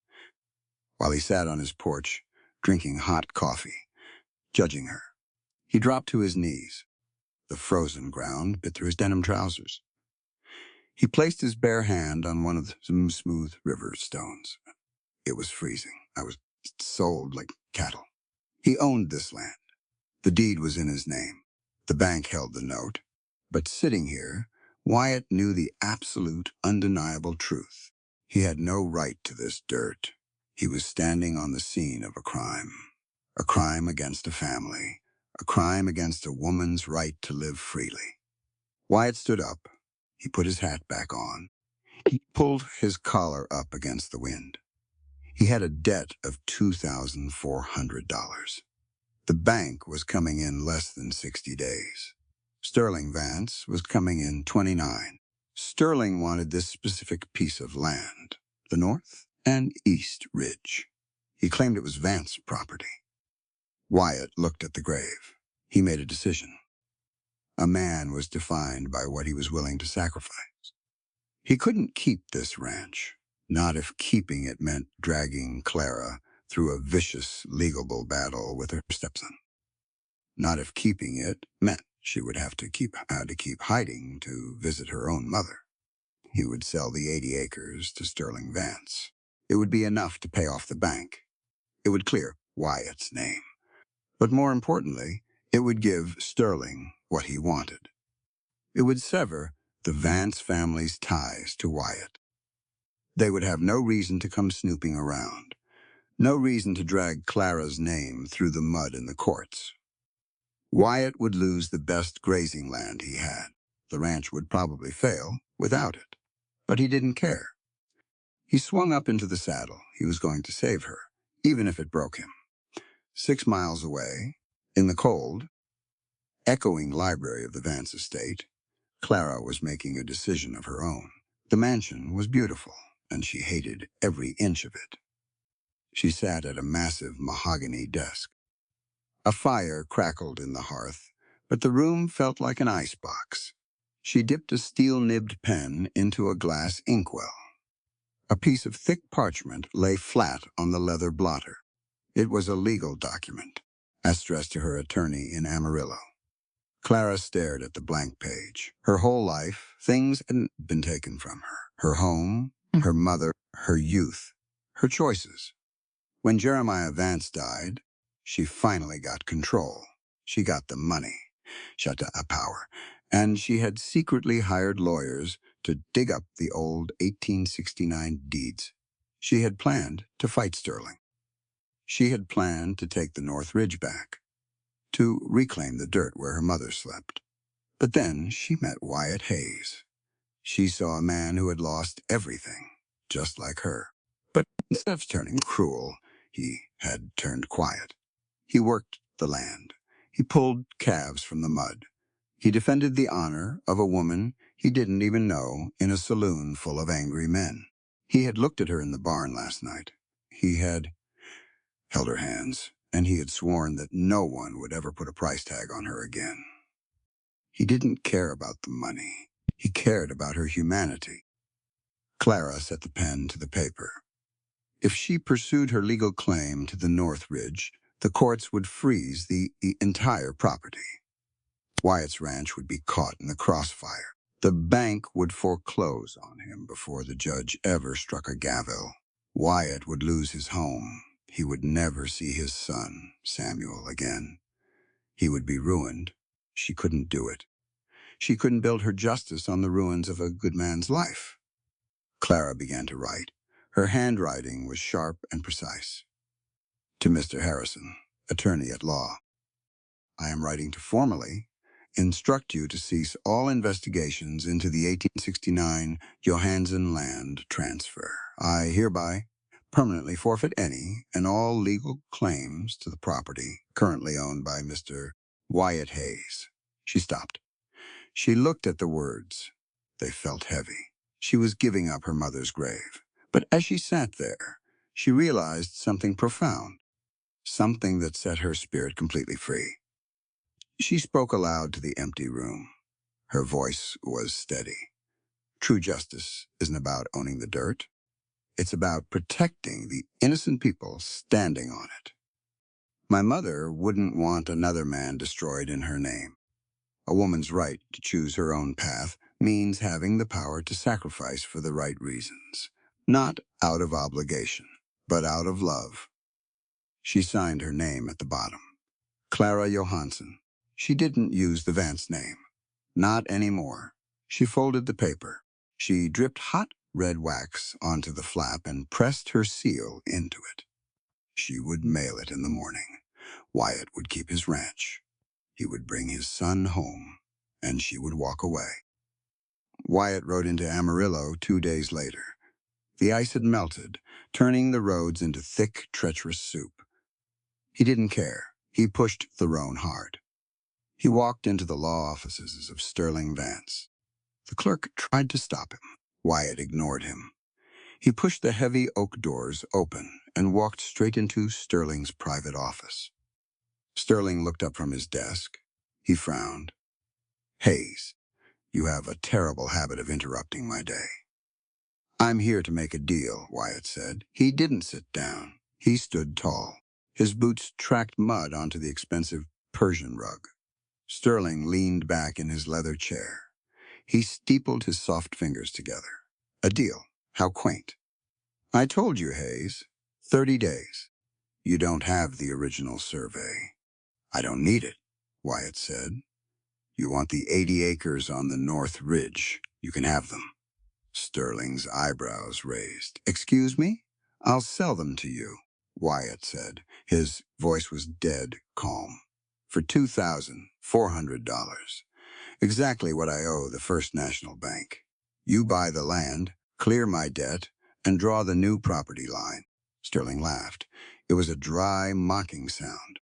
while he sat on his porch, drinking hot coffee, judging her. He dropped to his knees. The frozen ground bit through his denim trousers. He placed his bare hand on one of the smooth river stones. It was freezing. I was sold like cattle. He owned this land. The deed was in his name. The bank held the note. But sitting here, Wyatt knew the absolute, undeniable truth. He had no right to this dirt. He was standing on the scene of a crime against a family, a crime against a woman's right to live freely. Wyatt stood up. He put his hat back on. He pulled his collar up against the wind. He had a debt of $2,400. The bank was coming in less than 60 days. Sterling Vance was coming in 29. Sterling wanted this specific piece of land, the North and East Ridge. He claimed it was Vance's property. Wyatt looked at the grave. He made a decision. A man was defined by what he was willing to sacrifice. He couldn't keep this ranch, not if keeping it meant dragging Clara through a vicious legal battle with her stepson. Not if keeping it meant she would have to keep hiding to visit her own mother. He would sell the 80 acres to Sterling Vance. It would be enough to pay off the bank. It would clear Wyatt's name. But more importantly, it would give Sterling what he wanted. It would sever the Vance family's ties to Wyatt. They would have no reason to come snooping around, no reason to drag Clara's name through the mud in the courts. Wyatt would lose the best grazing land he had. The ranch would probably fail without it. But he didn't care. He swung up into the saddle. He was going to save her, even if it broke him. 6 miles away, in the cold, echoing library of the Vance estate, Clara was making a decision of her own. The mansion was beautiful, and she hated every inch of it. She sat at a massive mahogany desk. A fire crackled in the hearth, but the room felt like an icebox. She dipped a steel-nibbed pen into a glass inkwell. A piece of thick parchment lay flat on the leather blotter. It was a legal document, as stressed to her attorney in Amarillo. Clara stared at the blank page. Her whole life, things hadn't been taken from her. Her home, her mother, her youth, her choices. When Jeremiah Vance died, she finally got control. She got the money, shut a power, and she had secretly hired lawyers to dig up the old 1869 deeds. She had planned to fight Sterling. She had planned to take the North Ridge back, to reclaim the dirt where her mother slept. But then she met Wyatt Hayes. She saw a man who had lost everything, just like her. But instead of turning cruel, he had turned quiet. He worked the land. He pulled calves from the mud. He defended the honor of a woman he didn't even know in a saloon full of angry men. He had looked at her in the barn last night. He had held her hands, and he had sworn that no one would ever put a price tag on her again. He didn't care about the money. He cared about her humanity. Clara set the pen to the paper. If she pursued her legal claim to the North Ridge, the courts would freeze the entire property. Wyatt's ranch would be caught in the crossfire. The bank would foreclose on him before the judge ever struck a gavel. Wyatt would lose his home. He would never see his son, Samuel, again. He would be ruined. She couldn't do it. She couldn't build her justice on the ruins of a good man's life. Clara began to write. Her handwriting was sharp and precise. To Mr. Harrison, attorney at law, I am writing to formally instruct you to cease all investigations into the 1869 Johansson land transfer. I hereby permanently forfeit any and all legal claims to the property currently owned by Mr. Wyatt Hayes. She stopped. She looked at the words. They felt heavy. She was giving up her mother's grave. But as she sat there, she realized something profound, something that set her spirit completely free. She spoke aloud to the empty room. Her voice was steady. True justice isn't about owning the dirt. It's about protecting the innocent people standing on it. My mother wouldn't want another man destroyed in her name. A woman's right to choose her own path means having the power to sacrifice for the right reasons, not out of obligation, but out of love. She signed her name at the bottom. Clara Johansson. She didn't use the Vance name. Not anymore. She folded the paper. She dripped hot red wax onto the flap and pressed her seal into it. She would mail it in the morning. Wyatt would keep his ranch. He would bring his son home, and she would walk away. Wyatt rode into Amarillo 2 days later. The ice had melted, turning the roads into thick, treacherous soup. He didn't care. He pushed Theron hard. He walked into the law offices of Sterling Vance. The clerk tried to stop him. Wyatt ignored him. He pushed the heavy oak doors open and walked straight into Sterling's private office. Sterling looked up from his desk. He frowned. "Hayes, you have a terrible habit of interrupting my day." "I'm here to make a deal," Wyatt said. He didn't sit down. He stood tall. His boots tracked mud onto the expensive Persian rug. Sterling leaned back in his leather chair. He steepled his soft fingers together. "A deal? How quaint." "I told you, Hayes. 30 days. You don't have the original survey." "I don't need it," Wyatt said. "You want the 80 acres on the North Ridge. You can have them." Sterling's eyebrows raised. "Excuse me? I'll sell them to you," Wyatt said. His voice was dead calm. "For $2,400. Exactly what I owe the First National Bank. You buy the land, clear my debt, and draw the new property line." Sterling laughed. It was a dry, mocking sound.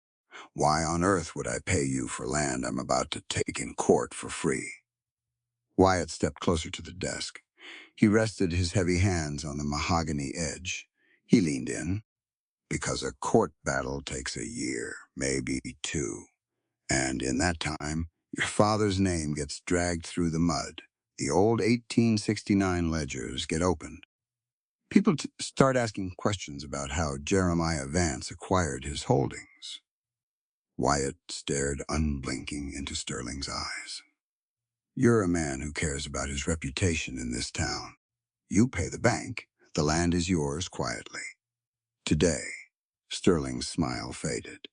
"Why on earth would I pay you for land I'm about to take in court for free?" Wyatt stepped closer to the desk. He rested his heavy hands on the mahogany edge. He leaned in. "Because a court battle takes a year, maybe 2. And in that time, your father's name gets dragged through the mud. The old 1869 ledgers get opened. People start asking questions about how Jeremiah Vance acquired his holdings." Wyatt stared unblinking into Sterling's eyes. "You're a man who cares about his reputation in this town. You pay the bank. The land is yours quietly." Today, Sterling's smile faded.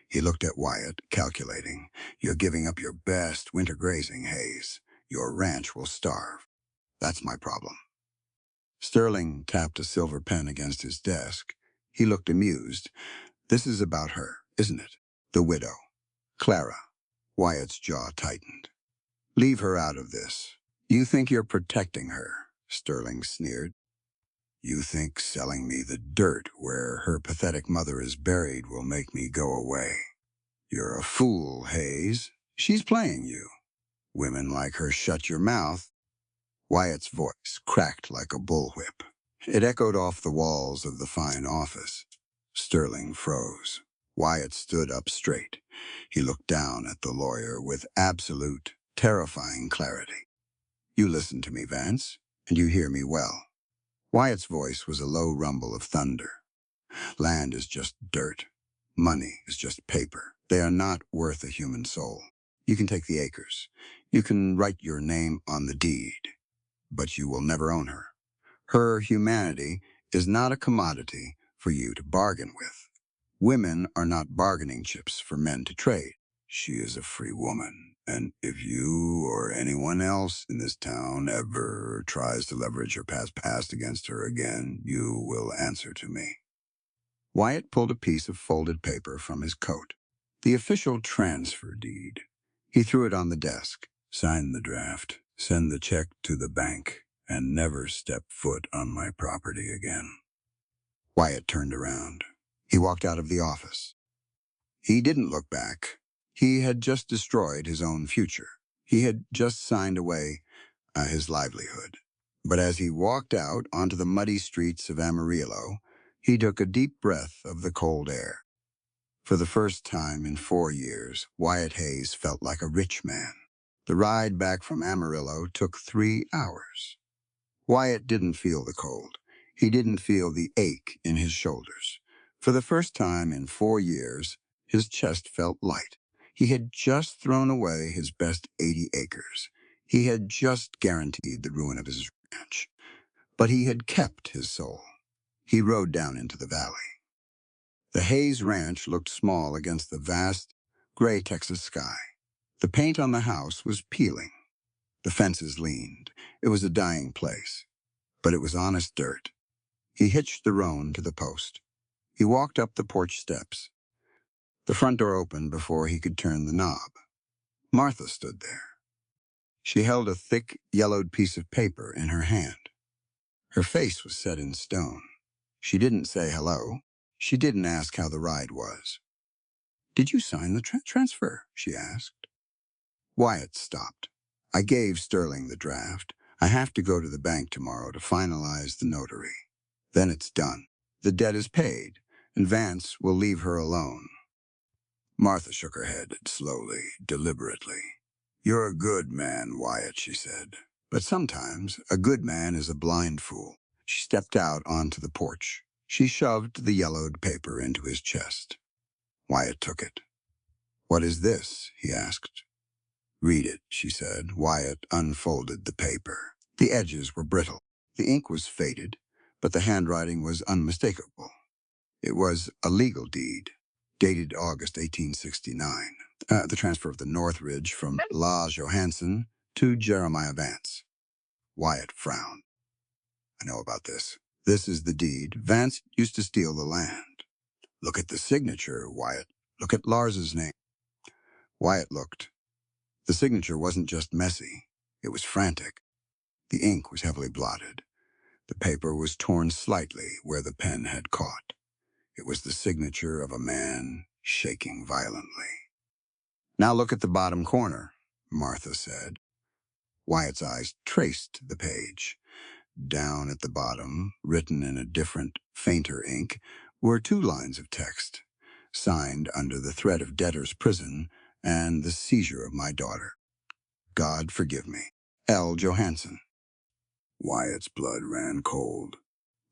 He looked at Wyatt, calculating. "You're giving up your best winter grazing, Hayes. Your ranch will starve. That's my problem." Sterling tapped a silver pen against his desk. He looked amused. "This is about her, isn't it? The widow. Clara." Wyatt's jaw tightened. "Leave her out of this. You think you're protecting her," Sterling sneered. "You think selling me the dirt where her pathetic mother is buried will make me go away. You're a fool, Hayes. She's playing you. Women like her shut your mouth." Wyatt's voice cracked like a bullwhip. It echoed off the walls of the fine office. Sterling froze. Wyatt stood up straight. He looked down at the lawyer with absolute, terrifying clarity. "You listen to me, Vance, and you hear me well." Wyatt's voice was a low rumble of thunder. "Land is just dirt. Money is just paper. They are not worth a human soul. You can take the acres. You can write your name on the deed. But you will never own her. Her humanity is not a commodity for you to bargain with. Women are not bargaining chips for men to trade. She is a free woman, and if you or anyone else in this town ever tries to leverage her past against her again, you will answer to me." Wyatt pulled a piece of folded paper from his coat. The official transfer deed. He threw it on the desk. "Sign the draft, send the check to the bank, and never step foot on my property again." Wyatt turned around. He walked out of the office. He didn't look back. He had just destroyed his own future. He had just signed away his livelihood. But as he walked out onto the muddy streets of Amarillo, he took a deep breath of the cold air. For the first time in 4 years, Wyatt Hayes felt like a rich man. The ride back from Amarillo took 3 hours. Wyatt didn't feel the cold. He didn't feel the ache in his shoulders. For the first time in 4 years, his chest felt light. He had just thrown away his best 80 acres. He had just guaranteed the ruin of his ranch. But he had kept his soul. He rode down into the valley. The Hayes Ranch looked small against the vast, gray Texas sky. The paint on the house was peeling. The fences leaned. It was a dying place. But it was honest dirt. He hitched the roan to the post. He walked up the porch steps. The front door opened before he could turn the knob. Martha stood there. She held a thick, yellowed piece of paper in her hand. Her face was set in stone. She didn't say hello. She didn't ask how the ride was. "Did you sign the transfer?" she asked. Wyatt stopped. "I gave Sterling the draft. I have to go to the bank tomorrow to finalize the notary. Then it's done. The debt is paid, and Vance will leave her alone." Martha shook her head slowly, deliberately. "You're a good man, Wyatt," she said. "But sometimes a good man is a blind fool." She stepped out onto the porch. She shoved the yellowed paper into his chest. Wyatt took it. "What is this?" he asked. "Read it," she said. Wyatt unfolded the paper. The edges were brittle. The ink was faded, but the handwriting was unmistakable. It was a legal deed, dated August 1869. The transfer of the North Ridge from Lars Johansson to Jeremiah Vance. Wyatt frowned. "I know about this. This is the deed. Vance used to steal the land." "Look at the signature, Wyatt. Look at Lars's name." Wyatt looked. The signature wasn't just messy. It was frantic. The ink was heavily blotted. The paper was torn slightly where the pen had caught. It was the signature of a man shaking violently. "Now look at the bottom corner," Martha said. Wyatt's eyes traced the page. Down at the bottom, written in a different, fainter ink, were 2 lines of text, signed under the threat of debtor's prison and the seizure of my daughter. "God forgive me. L. Johansson." Wyatt's blood ran cold.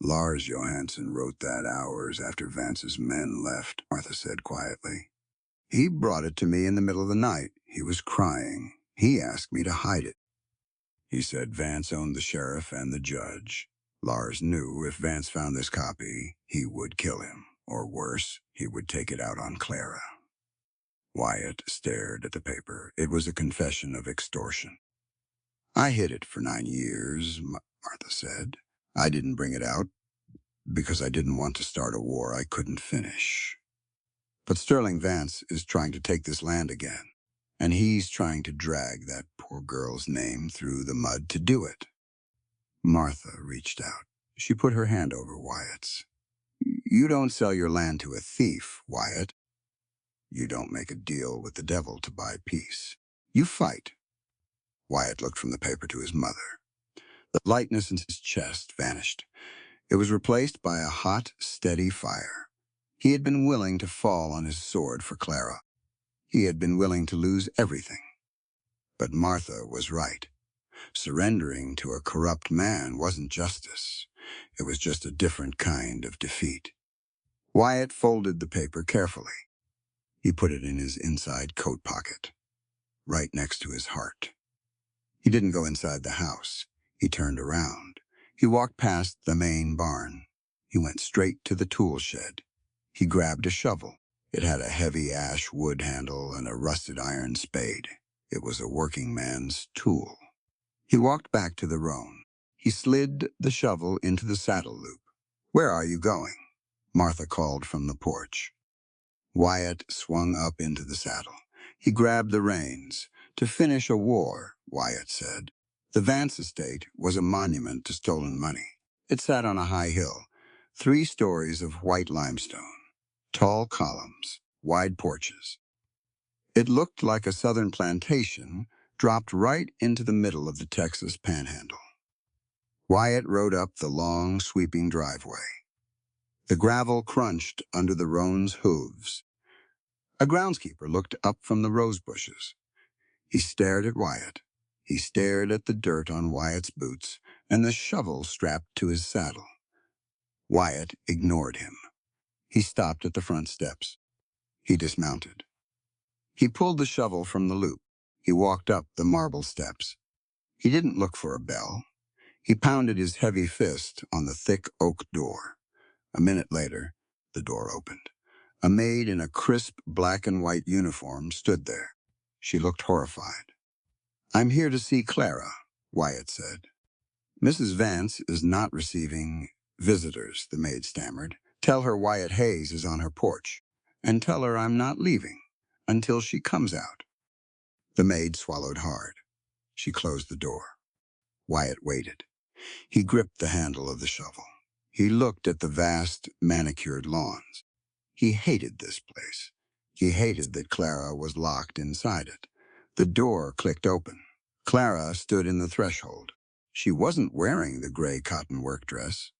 "Lars Johansson wrote that hours after Vance's men left," Martha said quietly. "He brought it to me in the middle of the night. He was crying. He asked me to hide it. He said Vance owned the sheriff and the judge. Lars knew if Vance found this copy, he would kill him. Or worse, he would take it out on Clara." Wyatt stared at the paper. It was a confession of extortion. "I hid it for 9 years, Martha said. I didn't bring it out because I didn't want to start a war I couldn't finish. But Sterling Vance is trying to take this land again, and he's trying to drag that poor girl's name through the mud to do it." Martha reached out. She put her hand over Wyatt's. "You don't sell your land to a thief, Wyatt. You don't make a deal with the devil to buy peace. You fight." Wyatt looked from the paper to his mother. The lightness in his chest vanished. It was replaced by a hot, steady fire. He had been willing to fall on his sword for Clara. He had been willing to lose everything. But Martha was right. Surrendering to a corrupt man wasn't justice. It was just a different kind of defeat. Wyatt folded the paper carefully. He put it in his inside coat pocket, right next to his heart. He didn't go inside the house. He turned around. He walked past the main barn. He went straight to the tool shed. He grabbed a shovel. It had a heavy ash wood handle and a rusted iron spade. It was a working man's tool. He walked back to the roan. He slid the shovel into the saddle loop. "Where are you going?" Martha called from the porch. Wyatt swung up into the saddle. He grabbed the reins. "To finish a war," Wyatt said. The Vance estate was a monument to stolen money. It sat on a high hill, 3 stories of white limestone, tall columns, wide porches. It looked like a southern plantation dropped right into the middle of the Texas panhandle. Wyatt rode up the long, sweeping driveway. The gravel crunched under the roan's hooves. A groundskeeper looked up from the rose bushes. He stared at Wyatt. He stared at the dirt on Wyatt's boots and the shovel strapped to his saddle. Wyatt ignored him. He stopped at the front steps. He dismounted. He pulled the shovel from the loop. He walked up the marble steps. He didn't look for a bell. He pounded his heavy fist on the thick oak door. A minute later, the door opened. A maid in a crisp black and white uniform stood there. She looked horrified. "I'm here to see Clara," Wyatt said. "Mrs. Vance is not receiving visitors," the maid stammered. "Tell her Wyatt Hayes is on her porch, and tell her I'm not leaving until she comes out." The maid swallowed hard. She closed the door. Wyatt waited. He gripped the handle of the shovel. He looked at the vast, manicured lawns. He hated this place. He hated that Clara was locked inside it. The door clicked open. Clara stood in the threshold. She wasn't wearing the gray cotton work dress.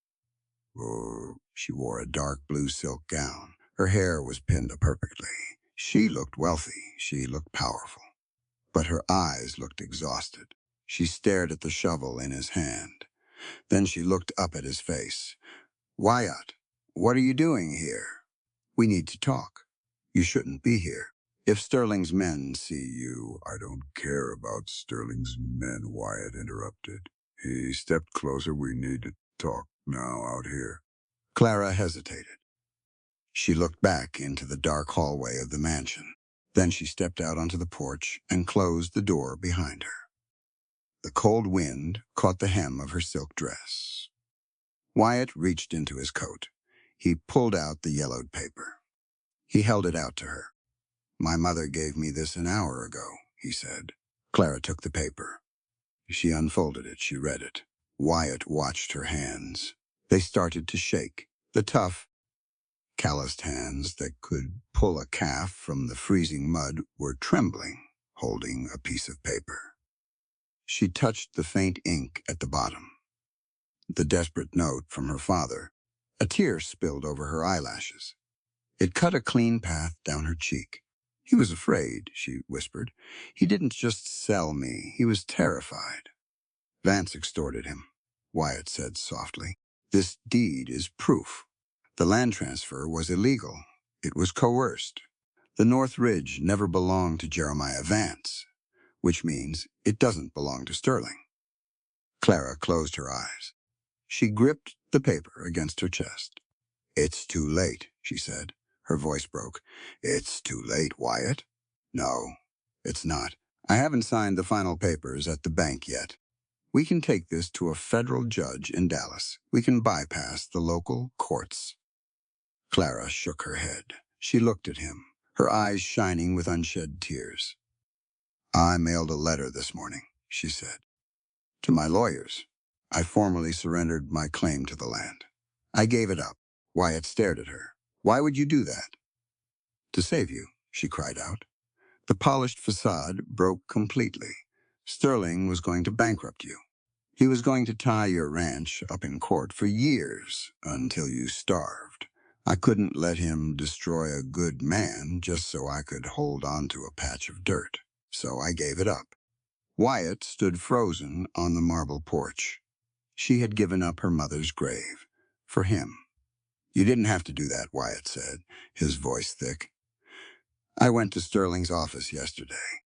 She wore a dark blue silk gown. Her hair was pinned up perfectly. She looked wealthy. She looked powerful. But her eyes looked exhausted. She stared at the shovel in his hand. Then she looked up at his face. "Wyatt, what are you doing here? We need to talk. You shouldn't be here. If Sterling's men see you—" "I don't care about Sterling's men," Wyatt interrupted. He stepped closer. "We need to talk now out here." Clara hesitated. She looked back into the dark hallway of the mansion. Then she stepped out onto the porch and closed the door behind her. The cold wind caught the hem of her silk dress. Wyatt reached into his coat. He pulled out the yellowed paper. He held it out to her. "My mother gave me this an hour ago," he said. Clara took the paper. She unfolded it. She read it. Wyatt watched her hands. They started to shake. The tough, calloused hands that could pull a calf from the freezing mud were trembling, holding a piece of paper. She touched the faint ink at the bottom. The desperate note from her father. A tear spilled over her eyelashes. It cut a clean path down her cheek. "He was afraid," she whispered. "He didn't just sell me. He was terrified." "Vance extorted him," Wyatt said softly. "This deed is proof. The land transfer was illegal. It was coerced. The North Ridge never belonged to Jeremiah Vance, which means it doesn't belong to Sterling." Clara closed her eyes. She gripped the paper against her chest. "It's too late," she said. Her voice broke. "It's too late, Wyatt." "No, it's not. I haven't signed the final papers at the bank yet. We can take this to a federal judge in Dallas. We can bypass the local courts." Clara shook her head. She looked at him, her eyes shining with unshed tears. "I mailed a letter this morning," she said, "to my lawyers. I formally surrendered my claim to the land. I gave it up." Wyatt stared at her. "Why would you do that?" "To save you," she cried out. "The polished facade broke completely. Sterling was going to bankrupt you. He was going to tie your ranch up in court for years until you starved. I couldn't let him destroy a good man just so I could hold on to a patch of dirt. So I gave it up." Wyatt stood frozen on the marble porch. She had given up her mother's grave. For him. "You didn't have to do that," Wyatt said, his voice thick. "I went to Sterling's office yesterday.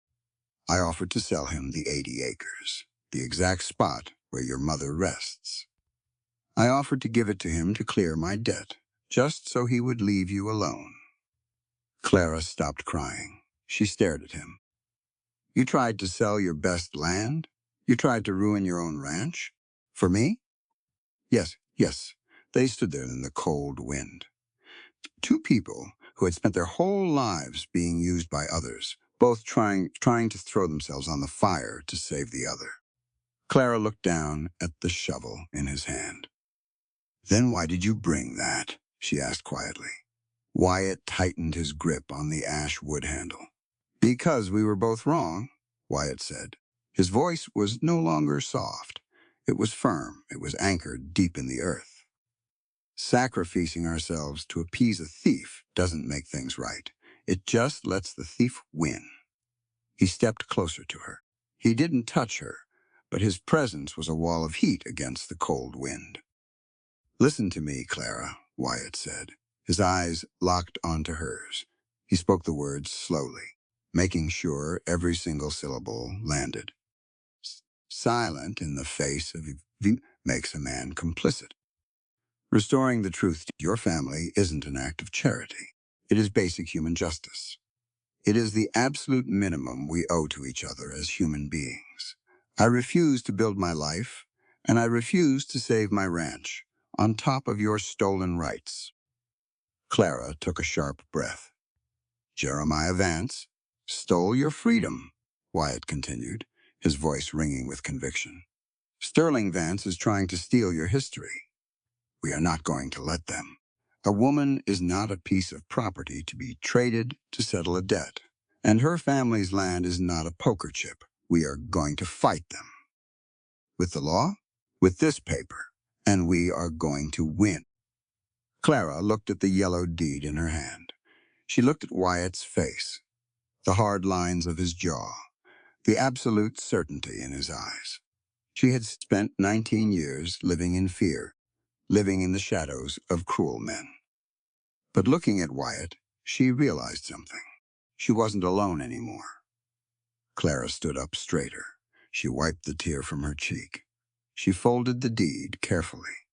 I offered to sell him the 80 acres, the exact spot where your mother rests. I offered to give it to him to clear my debt, just so he would leave you alone." Clara stopped crying. She stared at him. "You tried to sell your best land? You tried to ruin your own ranch? For me?" "Yes, yes." They stood there in the cold wind. Two people who had spent their whole lives being used by others, both trying to throw themselves on the fire to save the other. Clara looked down at the shovel in his hand. "Then why did you bring that?" she asked quietly. Wyatt tightened his grip on the ash wood handle. "Because we were both wrong," Wyatt said. His voice was no longer soft. It was firm. It was anchored deep in the earth. "Sacrificing ourselves to appease a thief doesn't make things right. It just lets the thief win." He stepped closer to her. He didn't touch her, but his presence was a wall of heat against the cold wind. Listen to me, Clara, Wyatt said. His eyes locked onto hers. He spoke the words slowly, making sure every single syllable landed. Silent in the face of makes a man complicit. Restoring the truth to your family isn't an act of charity. It is basic human justice. It is the absolute minimum we owe to each other as human beings. I refuse to build my life, and I refuse to save my ranch on top of your stolen rights. Clara took a sharp breath. Jeremiah Vance stole your freedom, Wyatt continued, his voice ringing with conviction. Sterling Vance is trying to steal your history. We are not going to let them. A woman is not a piece of property to be traded to settle a debt. And her family's land is not a poker chip. We are going to fight them. With the law, with this paper, and we are going to win. Clara looked at the yellow deed in her hand. She looked at Wyatt's face, the hard lines of his jaw, the absolute certainty in his eyes. She had spent 19 years living in fear, living in the shadows of cruel men. But looking at Wyatt, she realized something. She wasn't alone anymore. Clara stood up straighter. She wiped the tear from her cheek. She folded the deed carefully.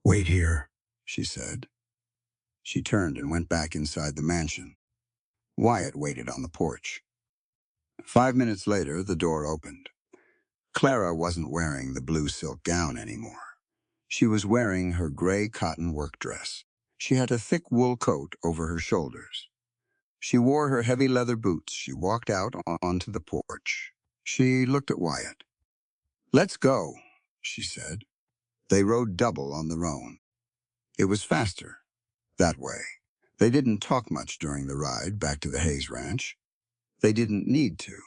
"Wait here," she said. She turned and went back inside the mansion. Wyatt waited on the porch. 5 minutes later, the door opened. Clara wasn't wearing the blue silk gown anymore. She was wearing her gray cotton work dress. She had a thick wool coat over her shoulders. She wore her heavy leather boots. She walked out onto the porch. She looked at Wyatt. "Let's go," she said. They rode double on the roan. It was faster that way. They didn't talk much during the ride back to the Hayes Ranch. They didn't need to.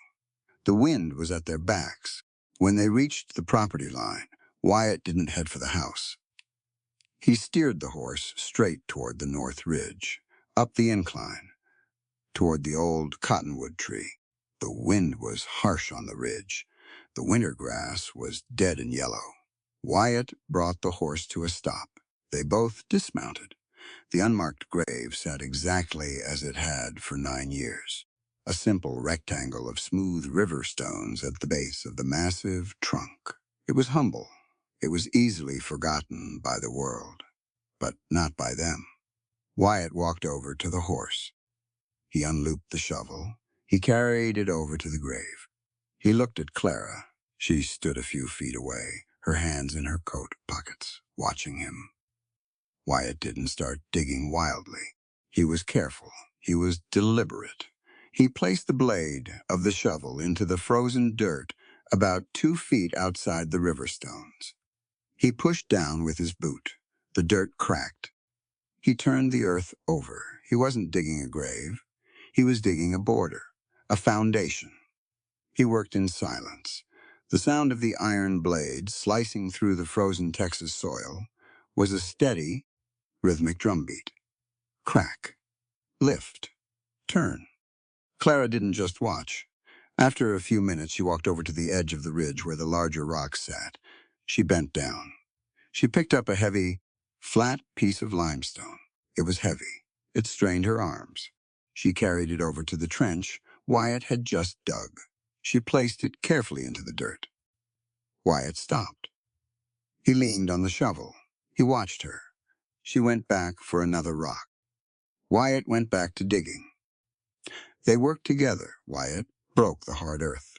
The wind was at their backs. When they reached the property line, Wyatt didn't head for the house. He steered the horse straight toward the north ridge, up the incline, toward the old cottonwood tree. The wind was harsh on the ridge. The winter grass was dead and yellow. Wyatt brought the horse to a stop. They both dismounted. The unmarked grave sat exactly as it had for 9 years. A simple rectangle of smooth river stones at the base of the massive trunk. It was humble. It was easily forgotten by the world, but not by them. Wyatt walked over to the horse. He unlooped the shovel. He carried it over to the grave. He looked at Clara. She stood a few feet away, her hands in her coat pockets, watching him. Wyatt didn't start digging wildly. He was careful. He was deliberate. He placed the blade of the shovel into the frozen dirt about 2 feet outside the river stones. He pushed down with his boot. The dirt cracked. He turned the earth over. He wasn't digging a grave. He was digging a border, a foundation. He worked in silence. The sound of the iron blade slicing through the frozen Texas soil was a steady, rhythmic drumbeat. Crack. Lift. Turn. Clara didn't just watch. After a few minutes, she walked over to the edge of the ridge where the larger rocks sat. She bent down. She picked up a heavy, flat piece of limestone. It was heavy. It strained her arms. She carried it over to the trench Wyatt had just dug. She placed it carefully into the dirt. Wyatt stopped. He leaned on the shovel. He watched her. She went back for another rock. Wyatt went back to digging. They worked together. Wyatt broke the hard earth.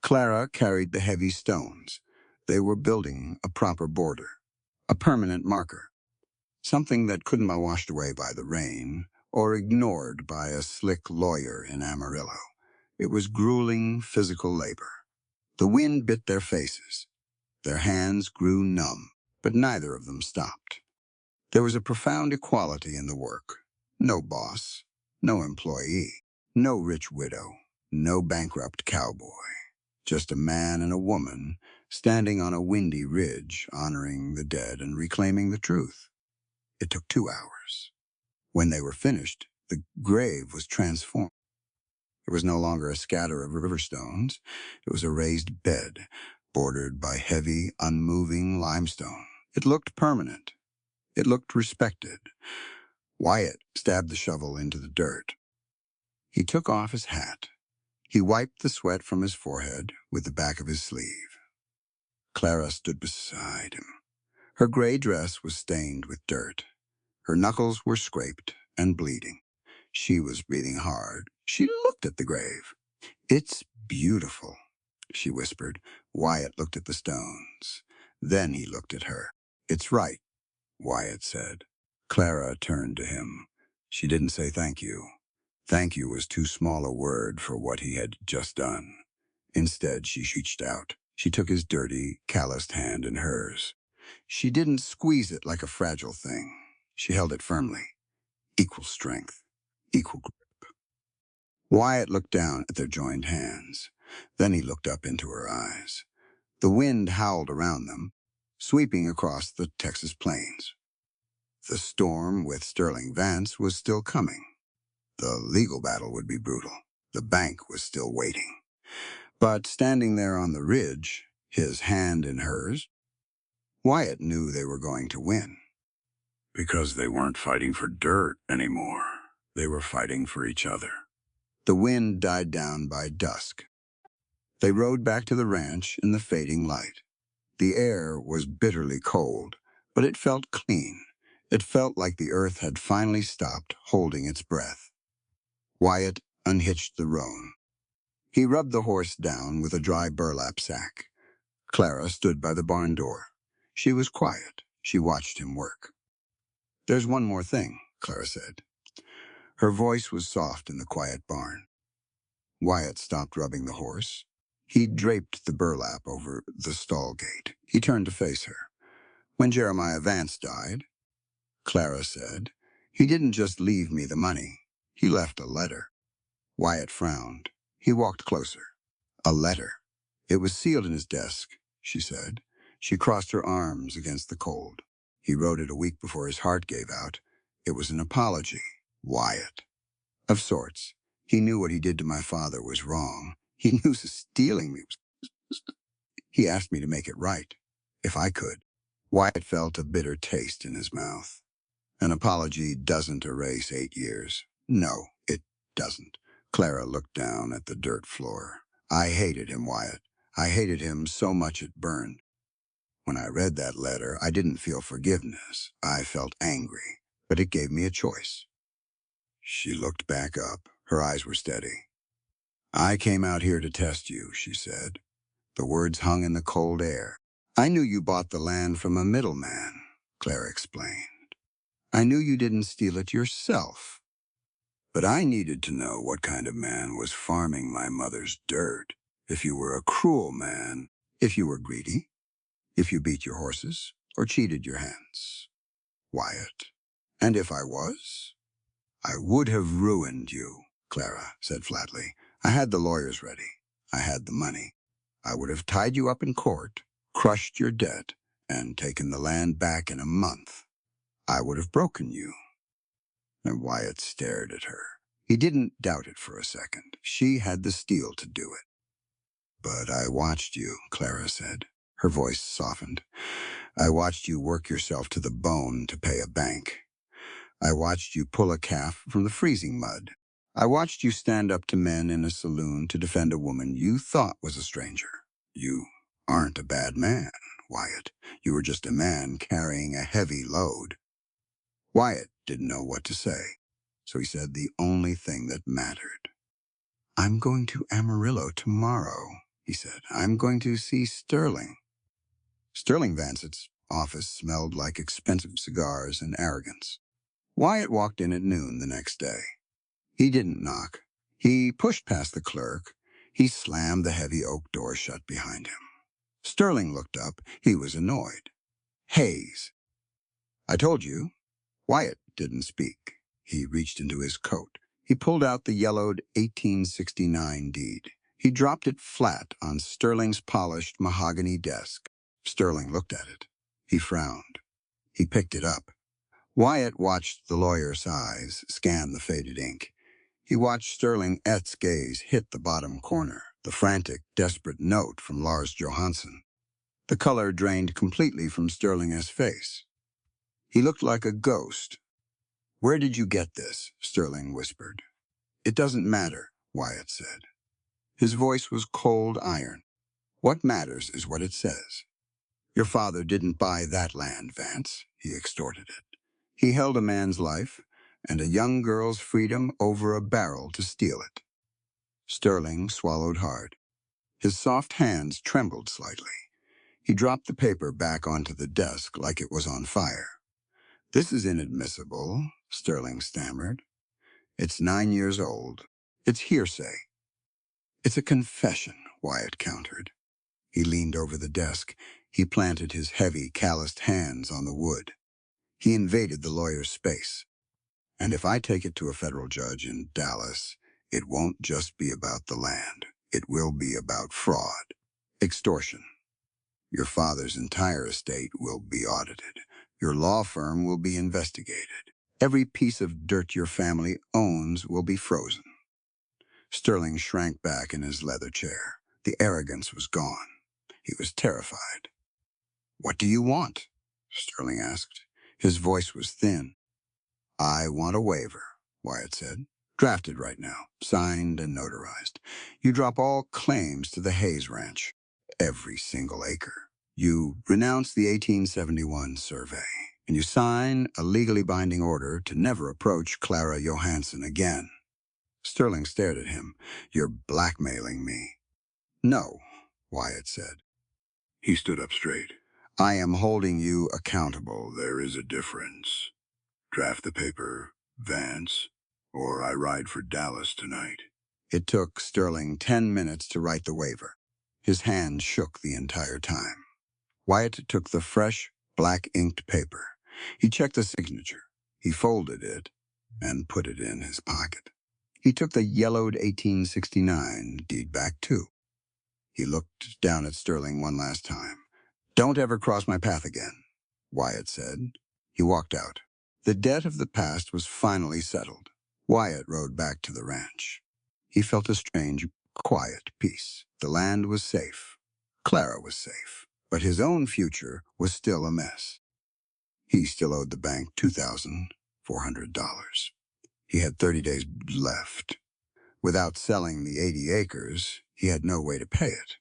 Clara carried the heavy stones. They were building a proper border, a permanent marker, something that couldn't be washed away by the rain or ignored by a slick lawyer in Amarillo. It was grueling physical labor. The wind bit their faces. Their hands grew numb, but neither of them stopped. There was a profound equality in the work. No boss, no employee, no rich widow, no bankrupt cowboy. Just a man and a woman standing on a windy ridge, honoring the dead and reclaiming the truth. It took 2 hours. When they were finished, the grave was transformed. It was no longer a scatter of river stones. It was a raised bed, bordered by heavy, unmoving limestone. It looked permanent. It looked respected. Wyatt stabbed the shovel into the dirt. He took off his hat. He wiped the sweat from his forehead with the back of his sleeve. Clara stood beside him. Her gray dress was stained with dirt. Her knuckles were scraped and bleeding. She was breathing hard. She looked at the grave. "It's beautiful," she whispered. Wyatt looked at the stones. Then he looked at her. "It's right," Wyatt said. Clara turned to him. She didn't say thank you. Thank you was too small a word for what he had just done. Instead, she reached out. She took his dirty, calloused hand in hers. She didn't squeeze it like a fragile thing. She held it firmly. Equal strength. Equal grip. Wyatt looked down at their joined hands. Then he looked up into her eyes. The wind howled around them, sweeping across the Texas plains. The storm with Sterling Vance was still coming. The legal battle would be brutal. The bank was still waiting. But standing there on the ridge, his hand in hers, Wyatt knew they were going to win. Because they weren't fighting for dirt anymore. They were fighting for each other. The wind died down by dusk. They rode back to the ranch in the fading light. The air was bitterly cold, but it felt clean. It felt like the earth had finally stopped holding its breath. Wyatt unhitched the roan. He rubbed the horse down with a dry burlap sack. Clara stood by the barn door. She was quiet. She watched him work. "There's one more thing," Clara said. Her voice was soft in the quiet barn. Wyatt stopped rubbing the horse. He draped the burlap over the stall gate. He turned to face her. "When Jeremiah Vance died," Clara said, "he didn't just leave me the money. He left a letter." Wyatt frowned. He walked closer. "A letter." "It was sealed in his desk," she said. She crossed her arms against the cold. "He wrote it a week before his heart gave out. It was an apology." "Wyatt." "Of sorts. He knew what he did to my father was wrong. He knew stealing me was... He asked me to make it right, if I could." Wyatt felt a bitter taste in his mouth. An apology doesn't erase 8 years. No, it doesn't. Clara looked down at the dirt floor. "I hated him, Wyatt. I hated him so much it burned. When I read that letter, I didn't feel forgiveness. I felt angry, but it gave me a choice." She looked back up. Her eyes were steady. "I came out here to test you," she said. The words hung in the cold air. "I knew you bought the land from a middleman," Clara explained. "I knew you didn't steal it yourself. But I needed to know what kind of man was farming my mother's dirt. If you were a cruel man, if you were greedy, if you beat your horses or cheated your hands, Wyatt. And if I was, I would have ruined you," Clara said flatly. "I had the lawyers ready. I had the money. I would have tied you up in court, crushed your debt, and taken the land back in a month. I would have broken you." And Wyatt stared at her. He didn't doubt it for a second. She had the steel to do it. "But I watched you," Clara said. Her voice softened. "I watched you work yourself to the bone to pay a bank. I watched you pull a calf from the freezing mud. I watched you stand up to men in a saloon to defend a woman you thought was a stranger. You aren't a bad man, Wyatt. You were just a man carrying a heavy load." Wyatt didn't know what to say, so he said the only thing that mattered. "I'm going to Amarillo tomorrow," he said. "I'm going to see Sterling." Sterling Vancett's office smelled like expensive cigars and arrogance. Wyatt walked in at noon the next day. He didn't knock. He pushed past the clerk. He slammed the heavy oak door shut behind him. Sterling looked up. He was annoyed. "Hayes." "I told you." Wyatt didn't speak. He reached into his coat. He pulled out the yellowed 1869 deed. He dropped it flat on Sterling's polished mahogany desk. Sterling looked at it. He frowned. He picked it up. Wyatt watched the lawyer's eyes scan the faded ink. He watched Sterling Etz's gaze hit the bottom corner, the frantic, desperate note from Lars Johansson. The color drained completely from Sterling S' face. He looked like a ghost. "Where did you get this?" Sterling whispered. "It doesn't matter," Wyatt said. His voice was cold iron. "What matters is what it says. Your father didn't buy that land, Vance," he extorted it. "He held a man's life and a young girl's freedom over a barrel to steal it." Sterling swallowed hard. His soft hands trembled slightly. He dropped the paper back onto the desk like it was on fire. "This is inadmissible," Sterling stammered. "It's 9 years old. It's hearsay." "It's a confession," Wyatt countered. He leaned over the desk. He planted his heavy, calloused hands on the wood. He invaded the lawyer's space. "And if I take it to a federal judge in Dallas, it won't just be about the land. It will be about fraud, extortion. Your father's entire estate will be audited. Your law firm will be investigated. Every piece of dirt your family owns will be frozen." Sterling shrank back in his leather chair. The arrogance was gone. He was terrified. "What do you want?" Sterling asked. His voice was thin. "I want a waiver," Wyatt said. "Drafted right now, signed and notarized. You drop all claims to the Hayes Ranch, every single acre. You renounce the 1871 survey, and you sign a legally binding order to never approach Clara Johansson again." Sterling stared at him. "You're blackmailing me." "No," Wyatt said. He stood up straight. "I am holding you accountable. There is a difference. Draft the paper, Vance, or I ride for Dallas tonight." It took Sterling 10 minutes to write the waiver. His hand shook the entire time. Wyatt took the fresh, black-inked paper. He checked the signature. He folded it and put it in his pocket. He took the yellowed 1869 deed back, too. He looked down at Sterling one last time. "Don't ever cross my path again," Wyatt said. He walked out. The debt of the past was finally settled. Wyatt rode back to the ranch. He felt a strange, quiet peace. The land was safe. Clara was safe. But his own future was still a mess. He still owed the bank $2,400. He had 30 days left. Without selling the 80 acres, he had no way to pay it.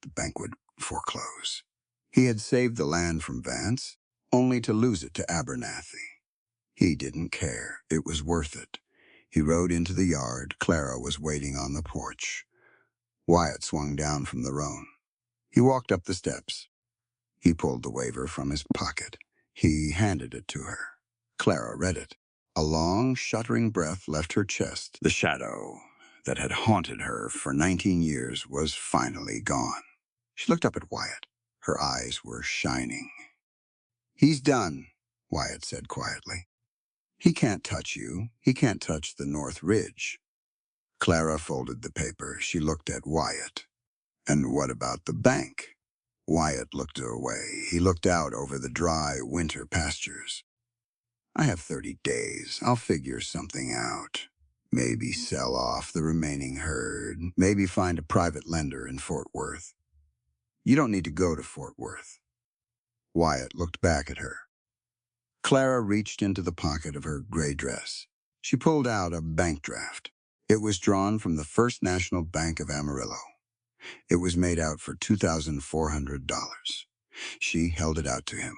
The bank would foreclose. He had saved the land from Vance, only to lose it to Abernathy. He didn't care. It was worth it. He rode into the yard. Clara was waiting on the porch. Wyatt swung down from the roan. He walked up the steps. He pulled the waiver from his pocket. He handed it to her. Clara read it. A long, shuddering breath left her chest. The shadow that had haunted her for 19 years was finally gone. She looked up at Wyatt. Her eyes were shining. "He's done," Wyatt said quietly. "He can't touch you. He can't touch the North Ridge." Clara folded the paper. She looked at Wyatt. "And what about the bank?" Wyatt looked away. He looked out over the dry winter pastures. "I have 30 days. I'll figure something out. Maybe sell off the remaining herd. Maybe find a private lender in Fort Worth." "You don't need to go to Fort Worth." Wyatt looked back at her. Clara reached into the pocket of her gray dress. She pulled out a bank draft. It was drawn from the First National Bank of Amarillo. It was made out for $2,400. She held it out to him.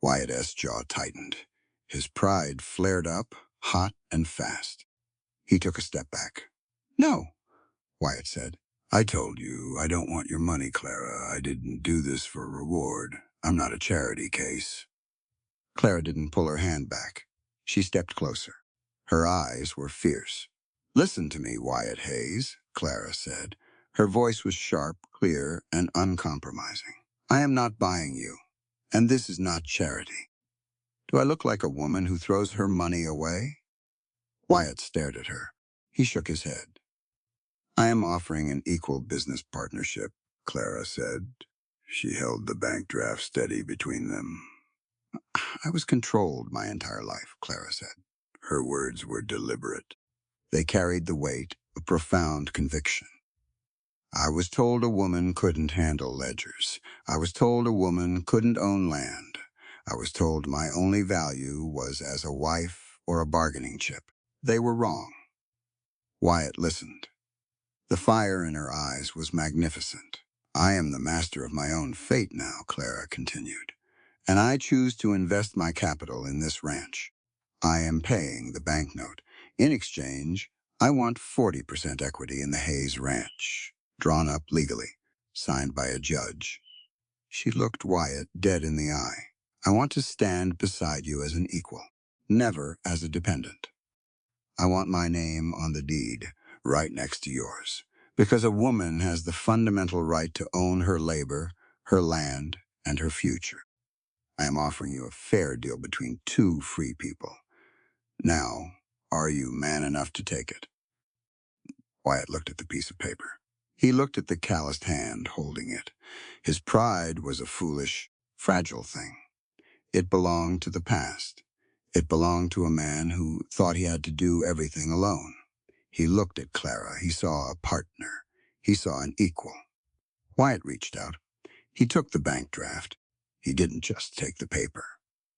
Wyatt's jaw tightened. His pride flared up, hot and fast. He took a step back. "No," Wyatt said. "I told you, I don't want your money, Clara. I didn't do this for a reward. I'm not a charity case." Clara didn't pull her hand back. She stepped closer. Her eyes were fierce. "Listen to me, Wyatt Hayes," Clara said. Her voice was sharp, clear, and uncompromising. "I am not buying you, and this is not charity. Do I look like a woman who throws her money away?" Wyatt stared at her. He shook his head. "I am offering an equal business partnership," Clara said. She held the bank draft steady between them. "I was controlled my entire life," Clara said. Her words were deliberate. They carried the weight of profound conviction. "I was told a woman couldn't handle ledgers. I was told a woman couldn't own land. I was told my only value was as a wife or a bargaining chip. They were wrong. Wyatt listened. The fire in her eyes was magnificent. I am the master of my own fate now, Clara continued, and I choose to invest my capital in this ranch. I am paying the banknote. In exchange, I want 40% equity in the Hayes Ranch, drawn up legally, signed by a judge. She looked Wyatt dead in the eye. I want to stand beside you as an equal, never as a dependent. I want my name on the deed, right next to yours, because a woman has the fundamental right to own her labor, her land, and her future. I am offering you a fair deal between two free people. Now, are you man enough to take it? Wyatt looked at the piece of paper. He looked at the calloused hand holding it. His pride was a foolish, fragile thing. It belonged to the past. It belonged to a man who thought he had to do everything alone. He looked at Clara. He saw a partner. He saw an equal. Wyatt reached out. He took the bank draft. He didn't just take the paper.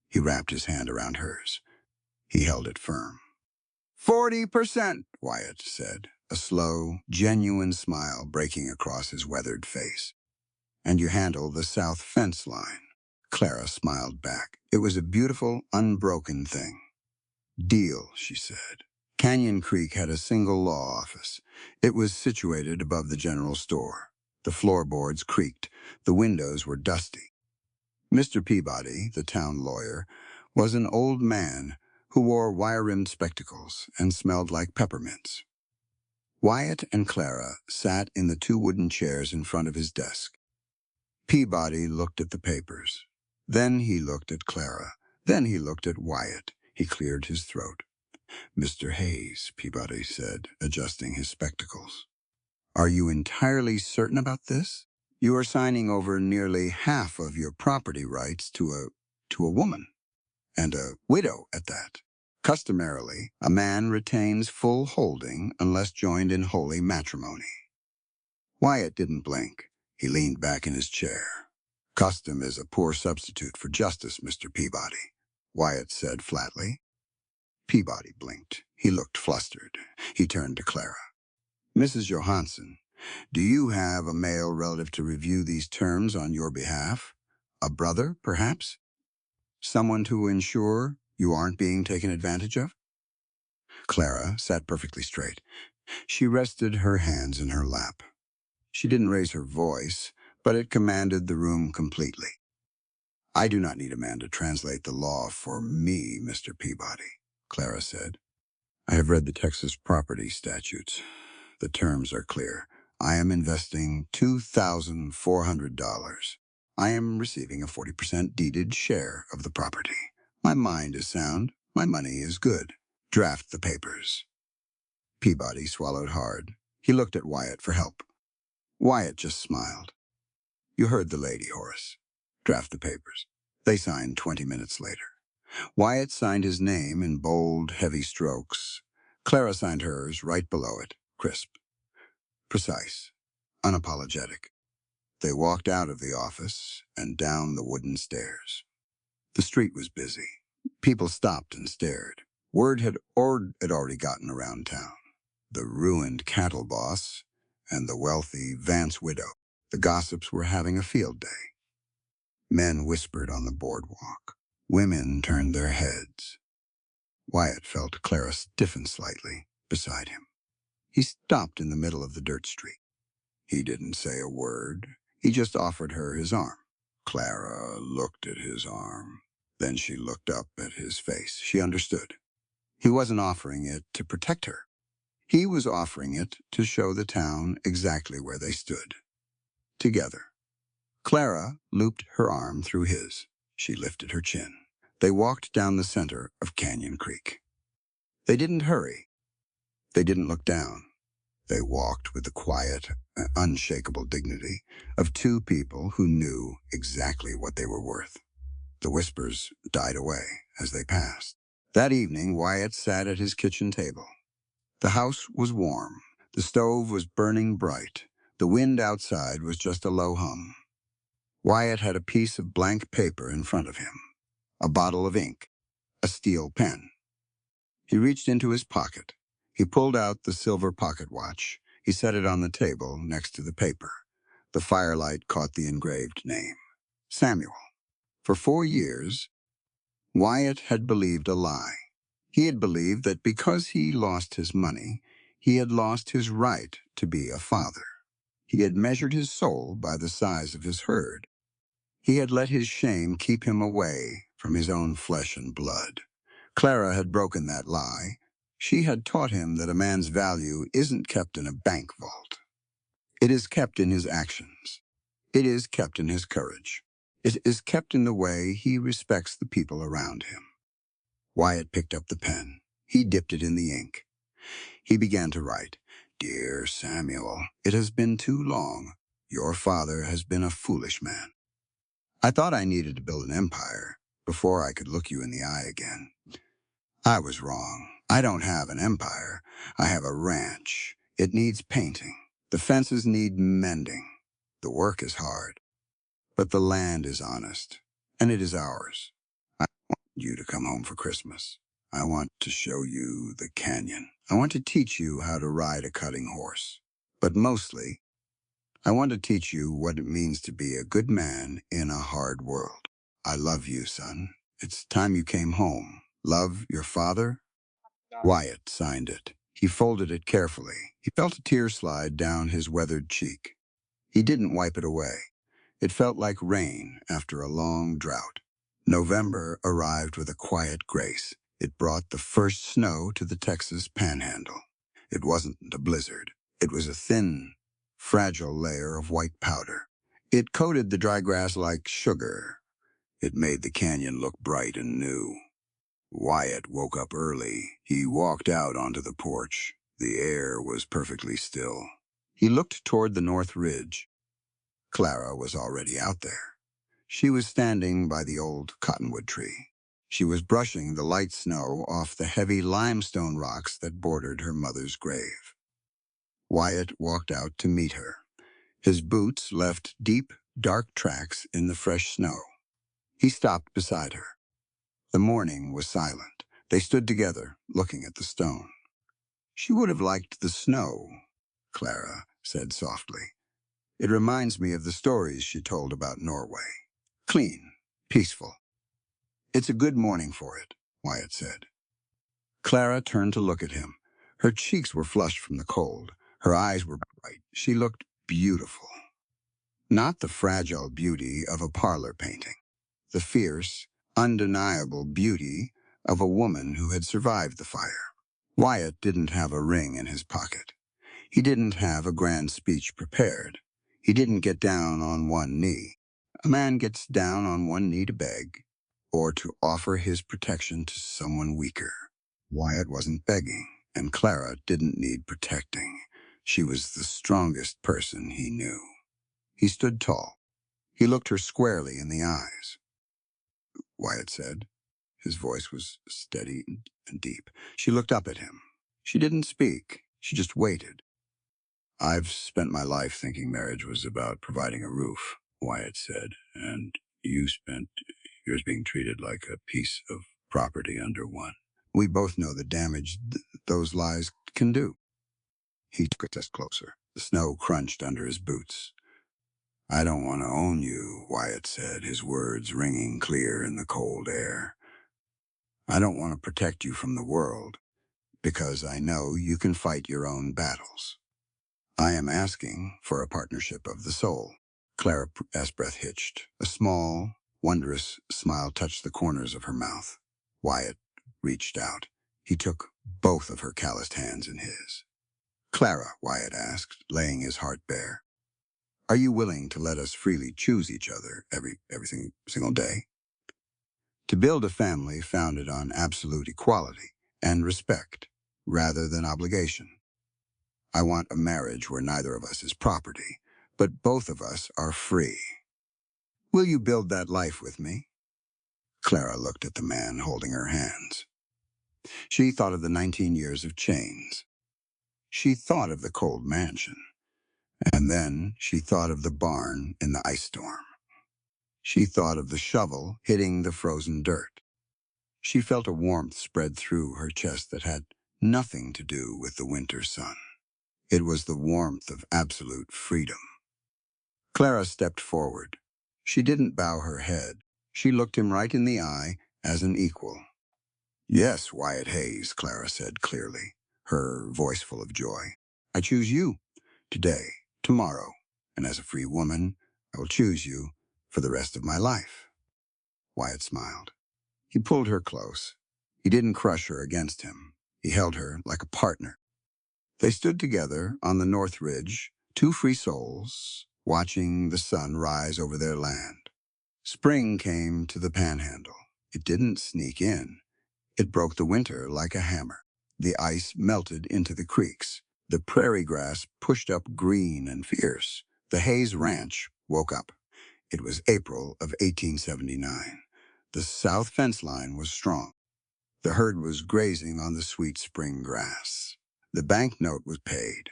He wrapped his hand around hers. He held it firm. 40%, Wyatt said, a slow, genuine smile breaking across his weathered face. And you handle the south fence line. Clara smiled back. It was a beautiful, unbroken thing. Deal, she said. Canyon Creek had a single law office. It was situated above the general store. The floorboards creaked. The windows were dusty. Mr. Peabody, the town lawyer, was an old man who wore wire-rimmed spectacles and smelled like peppermints. Wyatt and Clara sat in the two wooden chairs in front of his desk. Peabody looked at the papers. Then he looked at Clara. Then he looked at Wyatt. He cleared his throat. Mr. Hayes, Peabody said, adjusting his spectacles. Are you entirely certain about this? You are signing over nearly half of your property rights to a woman, and a widow at that. Customarily, a man retains full holding unless joined in holy matrimony. Wyatt didn't blink. He leaned back in his chair. Custom is a poor substitute for justice, Mr. Peabody, Wyatt said flatly. Peabody blinked. He looked flustered. He turned to Clara. Mrs. Johansson, do you have a male relative to review these terms on your behalf? A brother, perhaps? Someone to ensure you aren't being taken advantage of? Clara sat perfectly straight. She rested her hands in her lap. She didn't raise her voice, but it commanded the room completely. I do not need a man to translate the law for me, Mr. Peabody, Clara said. I have read the Texas property statutes. The terms are clear. I am investing $2,400. I am receiving a 40% deeded share of the property. My mind is sound. My money is good. Draft the papers. Peabody swallowed hard. He looked at Wyatt for help. Wyatt just smiled. You heard the lady, Horace. Draft the papers. They signed 20 minutes later. Wyatt signed his name in bold, heavy strokes. Clara signed hers right below it, crisp, precise, unapologetic. They walked out of the office and down the wooden stairs. The street was busy. People stopped and stared. Word had already gotten around town. The ruined cattle boss and the wealthy Vance widow. The gossips were having a field day. Men whispered on the boardwalk. Women turned their heads. Wyatt felt Clara stiffen slightly beside him. He stopped in the middle of the dirt street. He didn't say a word. He just offered her his arm. Clara looked at his arm. Then she looked up at his face. She understood. He wasn't offering it to protect her. He was offering it to show the town exactly where they stood. Together. Clara looped her arm through his. She lifted her chin. They walked down the center of Canyon Creek. They didn't hurry. They didn't look down. They walked with the quiet, unshakable dignity of two people who knew exactly what they were worth. The whispers died away as they passed. That evening, Wyatt sat at his kitchen table. The house was warm. The stove was burning bright. The wind outside was just a low hum. Wyatt had a piece of blank paper in front of him. a bottle of ink, a steel pen. He reached into his pocket. He pulled out the silver pocket watch. He set it on the table next to the paper. The firelight caught the engraved name, Samuel. For 4 years, Wyatt had believed a lie. He had believed that because he lost his money, he had lost his right to be a father. He had measured his soul by the size of his herd. He had let his shame keep him away from his own flesh and blood. Clara had broken that lie. She had taught him that a man's value isn't kept in a bank vault. It is kept in his actions. It is kept in his courage. It is kept in the way he respects the people around him. Wyatt picked up the pen. He dipped it in the ink. He began to write, "Dear Samuel, it has been too long. Your father has been a foolish man. I thought I needed to build an empire before I could look you in the eye again. I was wrong. I don't have an empire. I have a ranch. It needs painting. The fences need mending. The work is hard, but the land is honest, and it is ours. I want you to come home for Christmas. I want to show you the canyon. I want to teach you how to ride a cutting horse. But mostly, I want to teach you what it means to be a good man in a hard world. I love you, son. It's time you came home. Love, your father." Wyatt signed it. He folded it carefully. He felt a tear slide down his weathered cheek. He didn't wipe it away. It felt like rain after a long drought. November arrived with a quiet grace. It brought the first snow to the Texas panhandle. It wasn't a blizzard. It was a thin, fragile layer of white powder. It coated the dry grass like sugar. It made the canyon look bright and new. Wyatt woke up early. He walked out onto the porch. The air was perfectly still. He looked toward the north ridge. Clara was already out there. She was standing by the old cottonwood tree. She was brushing the light snow off the heavy limestone rocks that bordered her mother's grave. Wyatt walked out to meet her. His boots left deep, dark tracks in the fresh snow. He stopped beside her. The morning was silent. They stood together, looking at the stone. "She would have liked the snow," Clara said softly. "It reminds me of the stories she told about Norway. Clean, peaceful." "It's a good morning for it," Wyatt said. Clara turned to look at him. Her cheeks were flushed from the cold. Her eyes were bright. She looked beautiful. Not the fragile beauty of a parlor painting. The fierce, undeniable beauty of a woman who had survived the fire. Wyatt didn't have a ring in his pocket. He didn't have a grand speech prepared. He didn't get down on one knee. A man gets down on one knee to beg or to offer his protection to someone weaker. Wyatt wasn't begging, and Clara didn't need protecting. She was the strongest person he knew. He stood tall. He looked her squarely in the eyes. "Wyatt said." His voice was steady and deep. She looked up at him. She didn't speak. She just waited. "I've spent my life thinking marriage was about providing a roof," Wyatt said, "and you spent yours being treated like a piece of property under one. We both know the damage those lies can do." He took a step closer. The snow crunched under his boots. "I don't want to own you," Wyatt said, his words ringing clear in the cold air. "I don't want to protect you from the world, because I know you can fight your own battles. I am asking for a partnership of the soul." Clara's breath hitched. A small, wondrous smile touched the corners of her mouth. Wyatt reached out. He took both of her calloused hands in his. "Clara," Wyatt asked, laying his heart bare, "are you willing to let us freely choose each other every single day? To build a family founded on absolute equality and respect, rather than obligation. I want a marriage where neither of us is property, but both of us are free. Will you build that life with me?" Clara looked at the man holding her hands. She thought of the 19 years of chains. She thought of the cold mansion. And then she thought of the barn in the ice storm. She thought of the shovel hitting the frozen dirt. She felt a warmth spread through her chest that had nothing to do with the winter sun. It was the warmth of absolute freedom. Clara stepped forward. She didn't bow her head. She looked him right in the eye as an equal. "Yes, Wyatt Hayes," Clara said clearly, her voice full of joy. "I choose you, today, tomorrow, and as a free woman, I will choose you for the rest of my life." Wyatt smiled. He pulled her close. He didn't crush her against him. He held her like a partner. They stood together on the North Ridge, two free souls, watching the sun rise over their land. Spring came to the Panhandle. It didn't sneak in. It broke the winter like a hammer. The ice melted into the creeks. The prairie grass pushed up green and fierce. The Hayes Ranch woke up. It was April of 1879. The south fence line was strong. The herd was grazing on the sweet spring grass. The banknote was paid,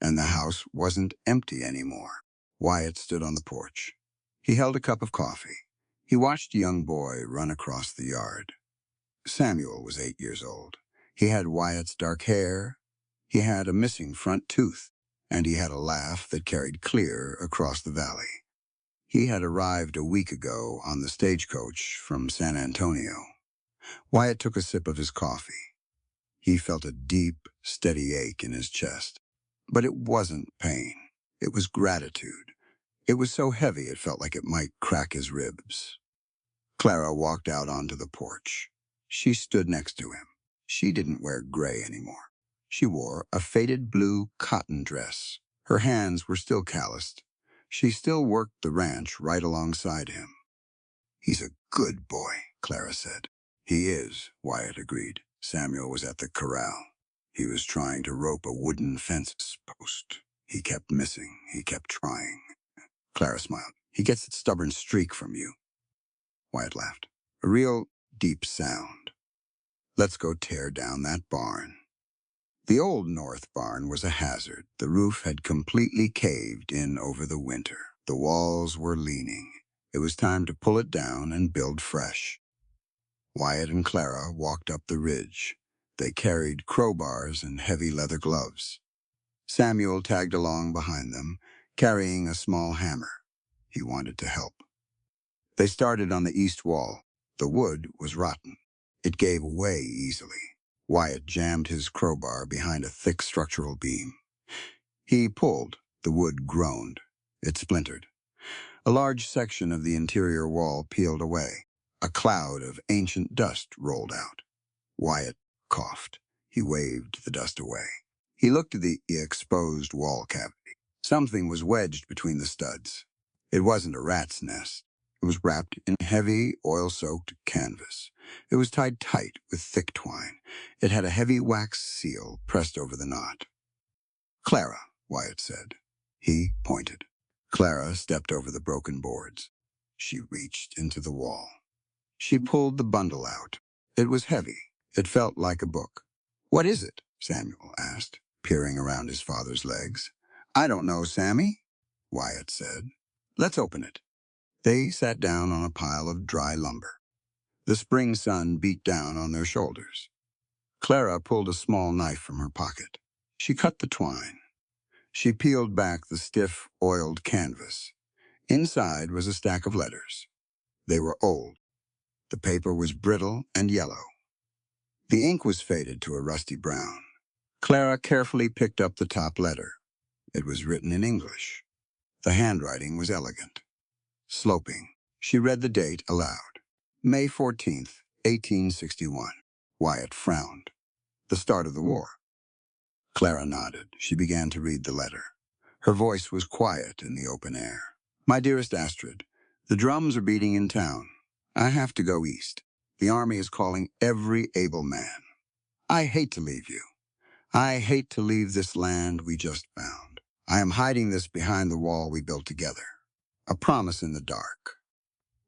and the house wasn't empty anymore. Wyatt stood on the porch. He held a cup of coffee. He watched a young boy run across the yard. Samuel was 8 years old. He had Wyatt's dark hair. He had a missing front tooth, and he had a laugh that carried clear across the valley. He had arrived a week ago on the stagecoach from San Antonio. Wyatt took a sip of his coffee. He felt a deep, steady ache in his chest. But it wasn't pain. It was gratitude. It was so heavy it felt like it might crack his ribs. Clara walked out onto the porch. She stood next to him. She didn't wear gray anymore. She wore a faded blue cotton dress. Her hands were still calloused. She still worked the ranch right alongside him. "He's a good boy," Clara said. "He is," Wyatt agreed. Samuel was at the corral. He was trying to rope a wooden fence post. He kept missing. He kept trying. Clara smiled. "He gets that stubborn streak from you." Wyatt laughed. A real deep sound. "Let's go tear down that barn." The old north barn was a hazard. The roof had completely caved in over the winter. The walls were leaning. It was time to pull it down and build fresh. Wyatt and Clara walked up the ridge. They carried crowbars and heavy leather gloves. Samuel tagged along behind them, carrying a small hammer. He wanted to help. They started on the east wall. The wood was rotten. It gave way easily. Wyatt jammed his crowbar behind a thick structural beam. He pulled. The wood groaned. It splintered. A large section of the interior wall peeled away. A cloud of ancient dust rolled out. Wyatt coughed. He waved the dust away. He looked at the exposed wall cavity. Something was wedged between the studs. It wasn't a rat's nest. It was wrapped in heavy, oil-soaked canvas. It was tied tight with thick twine. It had a heavy wax seal pressed over the knot. "Clara," Wyatt said. He pointed. Clara stepped over the broken boards. She reached into the wall. She pulled the bundle out. It was heavy. It felt like a book. "What is it?" Samuel asked, peering around his father's legs. "I don't know, Sammy," Wyatt said. "Let's open it." They sat down on a pile of dry lumber. The spring sun beat down on their shoulders. Clara pulled a small knife from her pocket. She cut the twine. She peeled back the stiff, oiled canvas. Inside was a stack of letters. They were old. The paper was brittle and yellow. The ink was faded to a rusty brown. Clara carefully picked up the top letter. It was written in English. The handwriting was elegant. Sloping. She read the date aloud. May 14th, 1861. Wyatt frowned. The start of the war. Clara nodded. She began to read the letter. Her voice was quiet in the open air. "My dearest Astrid, the drums are beating in town. I have to go east. The army is calling every able man. I hate to leave you. I hate to leave this land we just found. I am hiding this behind the wall we built together. A promise in the dark.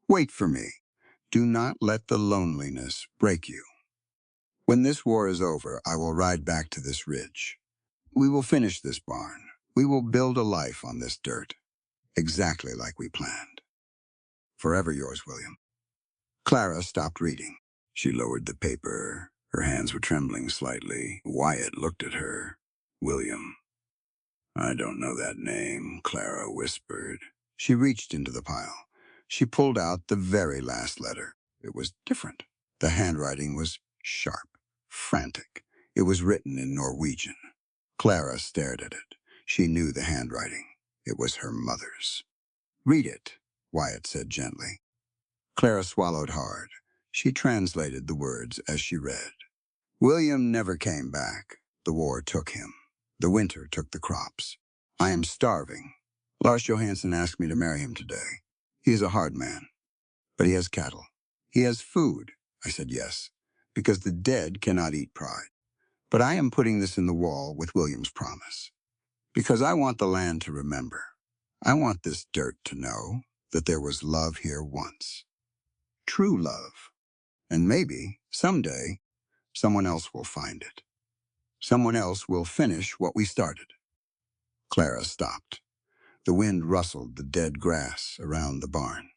Wait for me. Do not let the loneliness break you. When this war is over, I will ride back to this ridge. We will finish this barn. We will build a life on this dirt, exactly like we planned." Forever yours, William. Clara stopped reading. She lowered the paper. Her hands were trembling slightly. Wyatt looked at her. William. I don't know that name, Clara whispered. She reached into the pile. She pulled out the very last letter. It was different. The handwriting was sharp, frantic. It was written in Norwegian. Clara stared at it. She knew the handwriting. It was her mother's. Read it, Wyatt said gently. Clara swallowed hard. She translated the words as she read. William never came back. The war took him. The winter took the crops. I am starving. Lars Johansson asked me to marry him today. He is a hard man, but he has cattle. He has food. I said yes, because the dead cannot eat pride. But I am putting this in the wall with William's promise, because I want the land to remember. I want this dirt to know that there was love here once. True love. And maybe, someday, someone else will find it. Someone else will finish what we started. Clara stopped. The wind rustled the dead grass around the barn.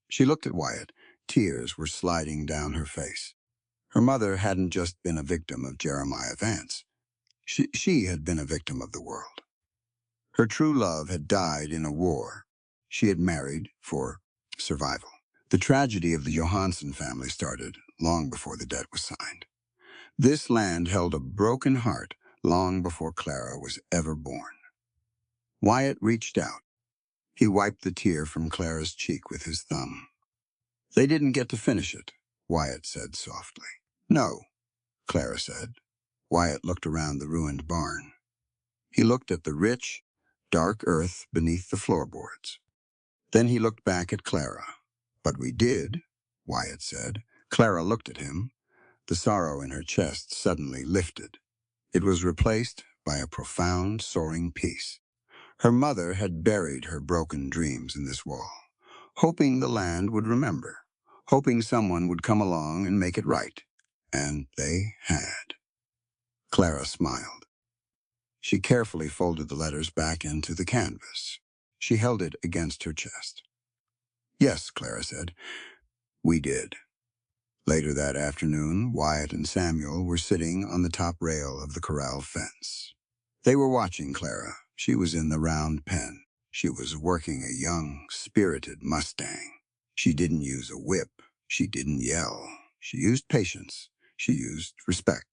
She looked at Wyatt. Tears were sliding down her face. Her mother hadn't just been a victim of Jeremiah Vance. She had been a victim of the world. Her true love had died in a war. She had married for survival. The tragedy of the Johansson family started long before the debt was signed. This land held a broken heart long before Clara was ever born. Wyatt reached out. He wiped the tear from Clara's cheek with his thumb. They didn't get to finish it, Wyatt said softly. No, Clara said. Wyatt looked around the ruined barn. He looked at the rich, dark earth beneath the floorboards. Then he looked back at Clara. But we did, Wyatt said. Clara looked at him. The sorrow in her chest suddenly lifted. It was replaced by a profound, soaring peace. Her mother had buried her broken dreams in this wall, hoping the land would remember, hoping someone would come along and make it right. And they had. Clara smiled. She carefully folded the letters back into the canvas. She held it against her chest. Yes, Clara said, we did. Later that afternoon, Wyatt and Samuel were sitting on the top rail of the corral fence. They were watching Clara. She was in the round pen. She was working a young, spirited Mustang. She didn't use a whip. She didn't yell. She used patience. She used respect.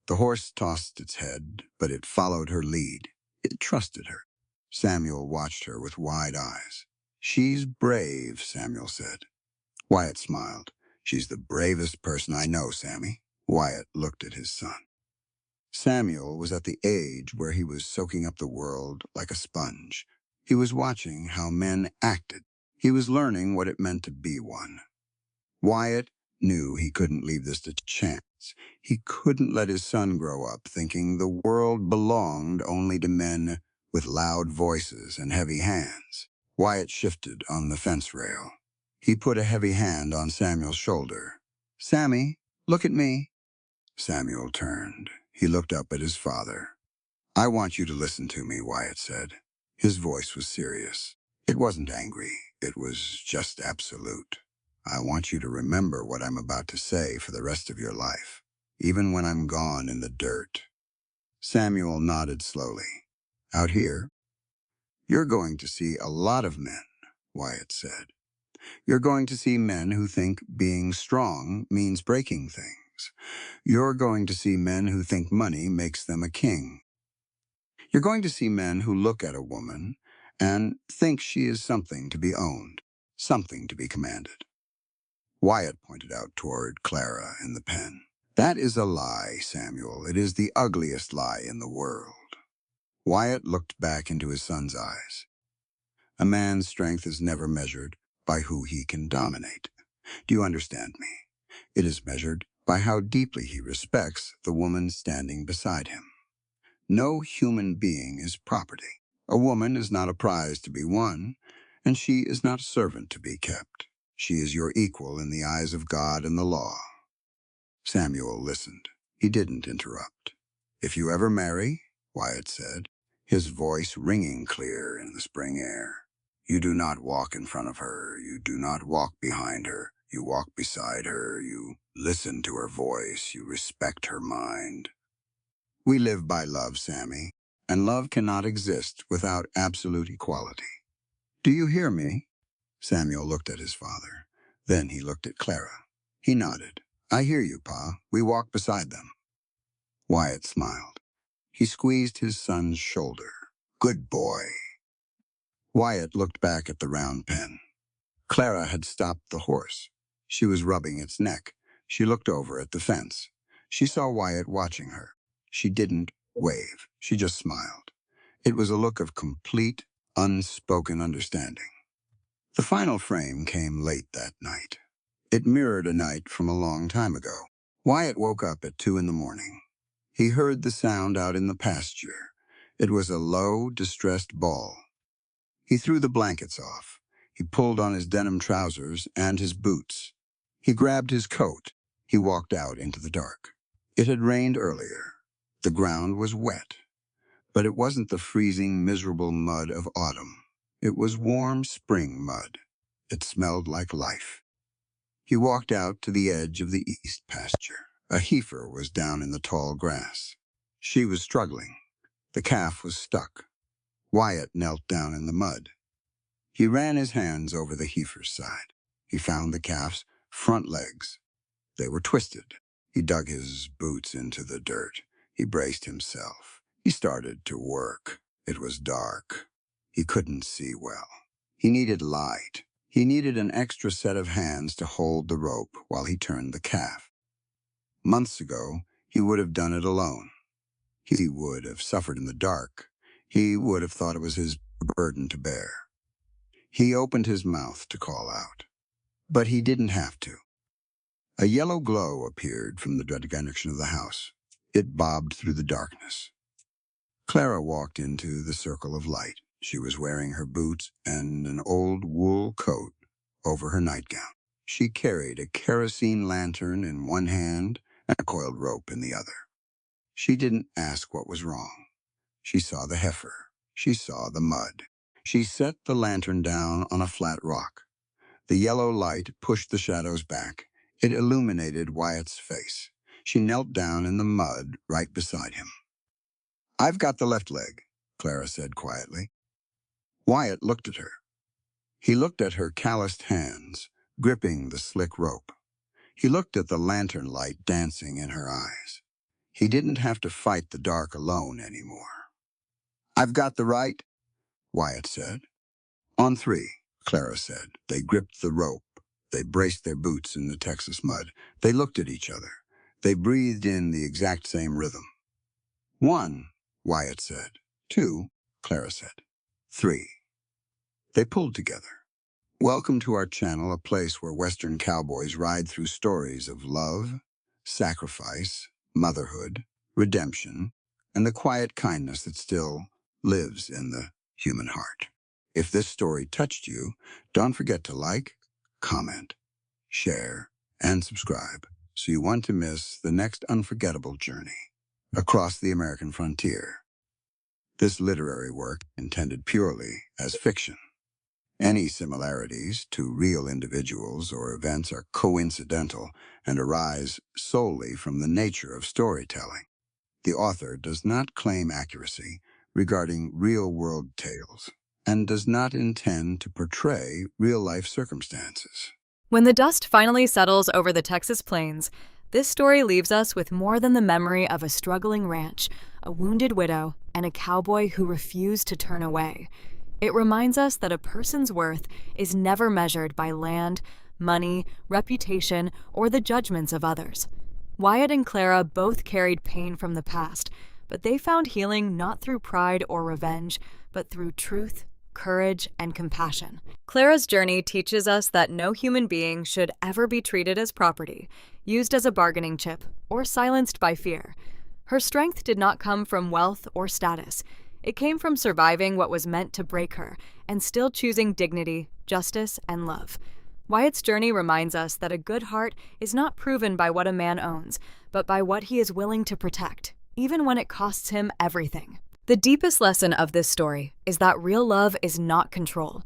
The horse tossed its head, but it followed her lead. It trusted her. Samuel watched her with wide eyes. She's brave, Samuel said. Wyatt smiled. She's the bravest person I know, Sammy. Wyatt looked at his son. Samuel was at the age where he was soaking up the world like a sponge. He was watching how men acted. He was learning what it meant to be one. Wyatt knew he couldn't leave this to chance. He couldn't let his son grow up thinking the world belonged only to men with loud voices and heavy hands. Wyatt shifted on the fence rail. He put a heavy hand on Samuel's shoulder. Sammy, look at me. Samuel turned. He looked up at his father. I want you to listen to me, Wyatt said. His voice was serious. It wasn't angry. It was just absolute. I want you to remember what I'm about to say for the rest of your life, even when I'm gone in the dirt. Samuel nodded slowly. Out here, you're going to see a lot of men, Wyatt said. You're going to see men who think being strong means breaking things. You're going to see men who think money makes them a king. You're going to see men who look at a woman and think she is something to be owned, something to be commanded. Wyatt pointed out toward Clara in the pen. That is a lie, Samuel. It is the ugliest lie in the world. Wyatt looked back into his son's eyes. A man's strength is never measured by who he can dominate. Do you understand me? It is measured by how deeply he respects the woman standing beside him. No human being is property. A woman is not a prize to be won, and she is not a servant to be kept. She is your equal in the eyes of God and the law. Samuel listened. He didn't interrupt. If you ever marry, Wyatt said, his voice ringing clear in the spring air, You do not walk in front of her. You do not walk behind her. You walk beside her. You listen to her voice. You respect her mind. We live by love, Sammy, and love cannot exist without absolute equality. Do you hear me? Samuel looked at his father. Then he looked at Clara. He nodded. I hear you, Pa. We walk beside them. Wyatt smiled. He squeezed his son's shoulder. Good boy. Wyatt looked back at the round pen. Clara had stopped the horse. She was rubbing its neck. She looked over at the fence. She saw Wyatt watching her. She didn't wave. She just smiled. It was a look of complete, unspoken understanding. The final frame came late that night. It mirrored a night from a long time ago. Wyatt woke up at 2 in the morning. He heard the sound out in the pasture. It was a low, distressed bawl. He threw the blankets off. He pulled on his denim trousers and his boots. He grabbed his coat. He walked out into the dark. It had rained earlier. The ground was wet. But it wasn't the freezing, miserable mud of autumn. It was warm spring mud. It smelled like life. He walked out to the edge of the east pasture. A heifer was down in the tall grass. She was struggling. The calf was stuck. Wyatt knelt down in the mud. He ran his hands over the heifer's side. He found the calf's front legs. They were twisted. He dug his boots into the dirt. He braced himself. He started to work. It was dark. He couldn't see well. He needed light. He needed an extra set of hands to hold the rope while he turned the calf. Months ago, he would have done it alone. He would have suffered in the dark. He would have thought it was his burden to bear. He opened his mouth to call out. But he didn't have to. A yellow glow appeared from the direction of the house. It bobbed through the darkness. Clara walked into the circle of light. She was wearing her boots and an old wool coat over her nightgown. She carried a kerosene lantern in one hand and a coiled rope in the other. She didn't ask what was wrong. She saw the heifer. She saw the mud. She set the lantern down on a flat rock. The yellow light pushed the shadows back. It illuminated Wyatt's face. She knelt down in the mud right beside him. I've got the left leg, Clara said quietly. Wyatt looked at her. He looked at her calloused hands, gripping the slick rope. He looked at the lantern light dancing in her eyes. He didn't have to fight the dark alone anymore. I've got the right, Wyatt said. On 3, Clara said. They gripped the rope. They braced their boots in the Texas mud. They looked at each other. They breathed in the exact same rhythm. 1, Wyatt said. 2, Clara said. 3. They pulled together. Welcome to our channel, a place where Western cowboys ride through stories of love, sacrifice, motherhood, redemption, and the quiet kindness that still lives in the human heart. If this story touched you, don't forget to like, comment, share, and subscribe so you won't miss the next unforgettable journey across the American frontier. This literary work intended purely as fiction. Any similarities to real individuals or events are coincidental and arise solely from the nature of storytelling. The author does not claim accuracy regarding real-world tales and does not intend to portray real-life circumstances. When the dust finally settles over the Texas plains, this story leaves us with more than the memory of a struggling ranch, a wounded widow, and a cowboy who refused to turn away. It reminds us that a person's worth is never measured by land, money, reputation, or the judgments of others. Wyatt and Clara both carried pain from the past, but they found healing not through pride or revenge, but through truth, courage, and compassion. Clara's journey teaches us that no human being should ever be treated as property, used as a bargaining chip, or silenced by fear. Her strength did not come from wealth or status. It came from surviving what was meant to break her and still choosing dignity, justice, and love. Wyatt's journey reminds us that a good heart is not proven by what a man owns, but by what he is willing to protect, even when it costs him everything. The deepest lesson of this story is that real love is not control.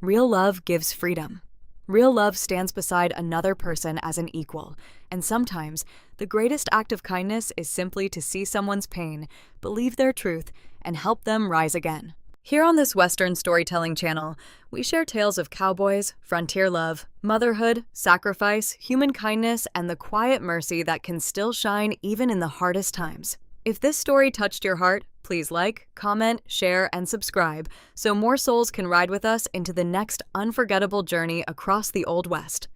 Real love gives freedom. Real love stands beside another person as an equal, and sometimes the greatest act of kindness is simply to see someone's pain, believe their truth, and help them rise again. Here on this Western storytelling channel, we share tales of cowboys, frontier love, motherhood, sacrifice, human kindness, and the quiet mercy that can still shine even in the hardest times. If this story touched your heart, please like, comment, share, and subscribe so more souls can ride with us into the next unforgettable journey across the Old West.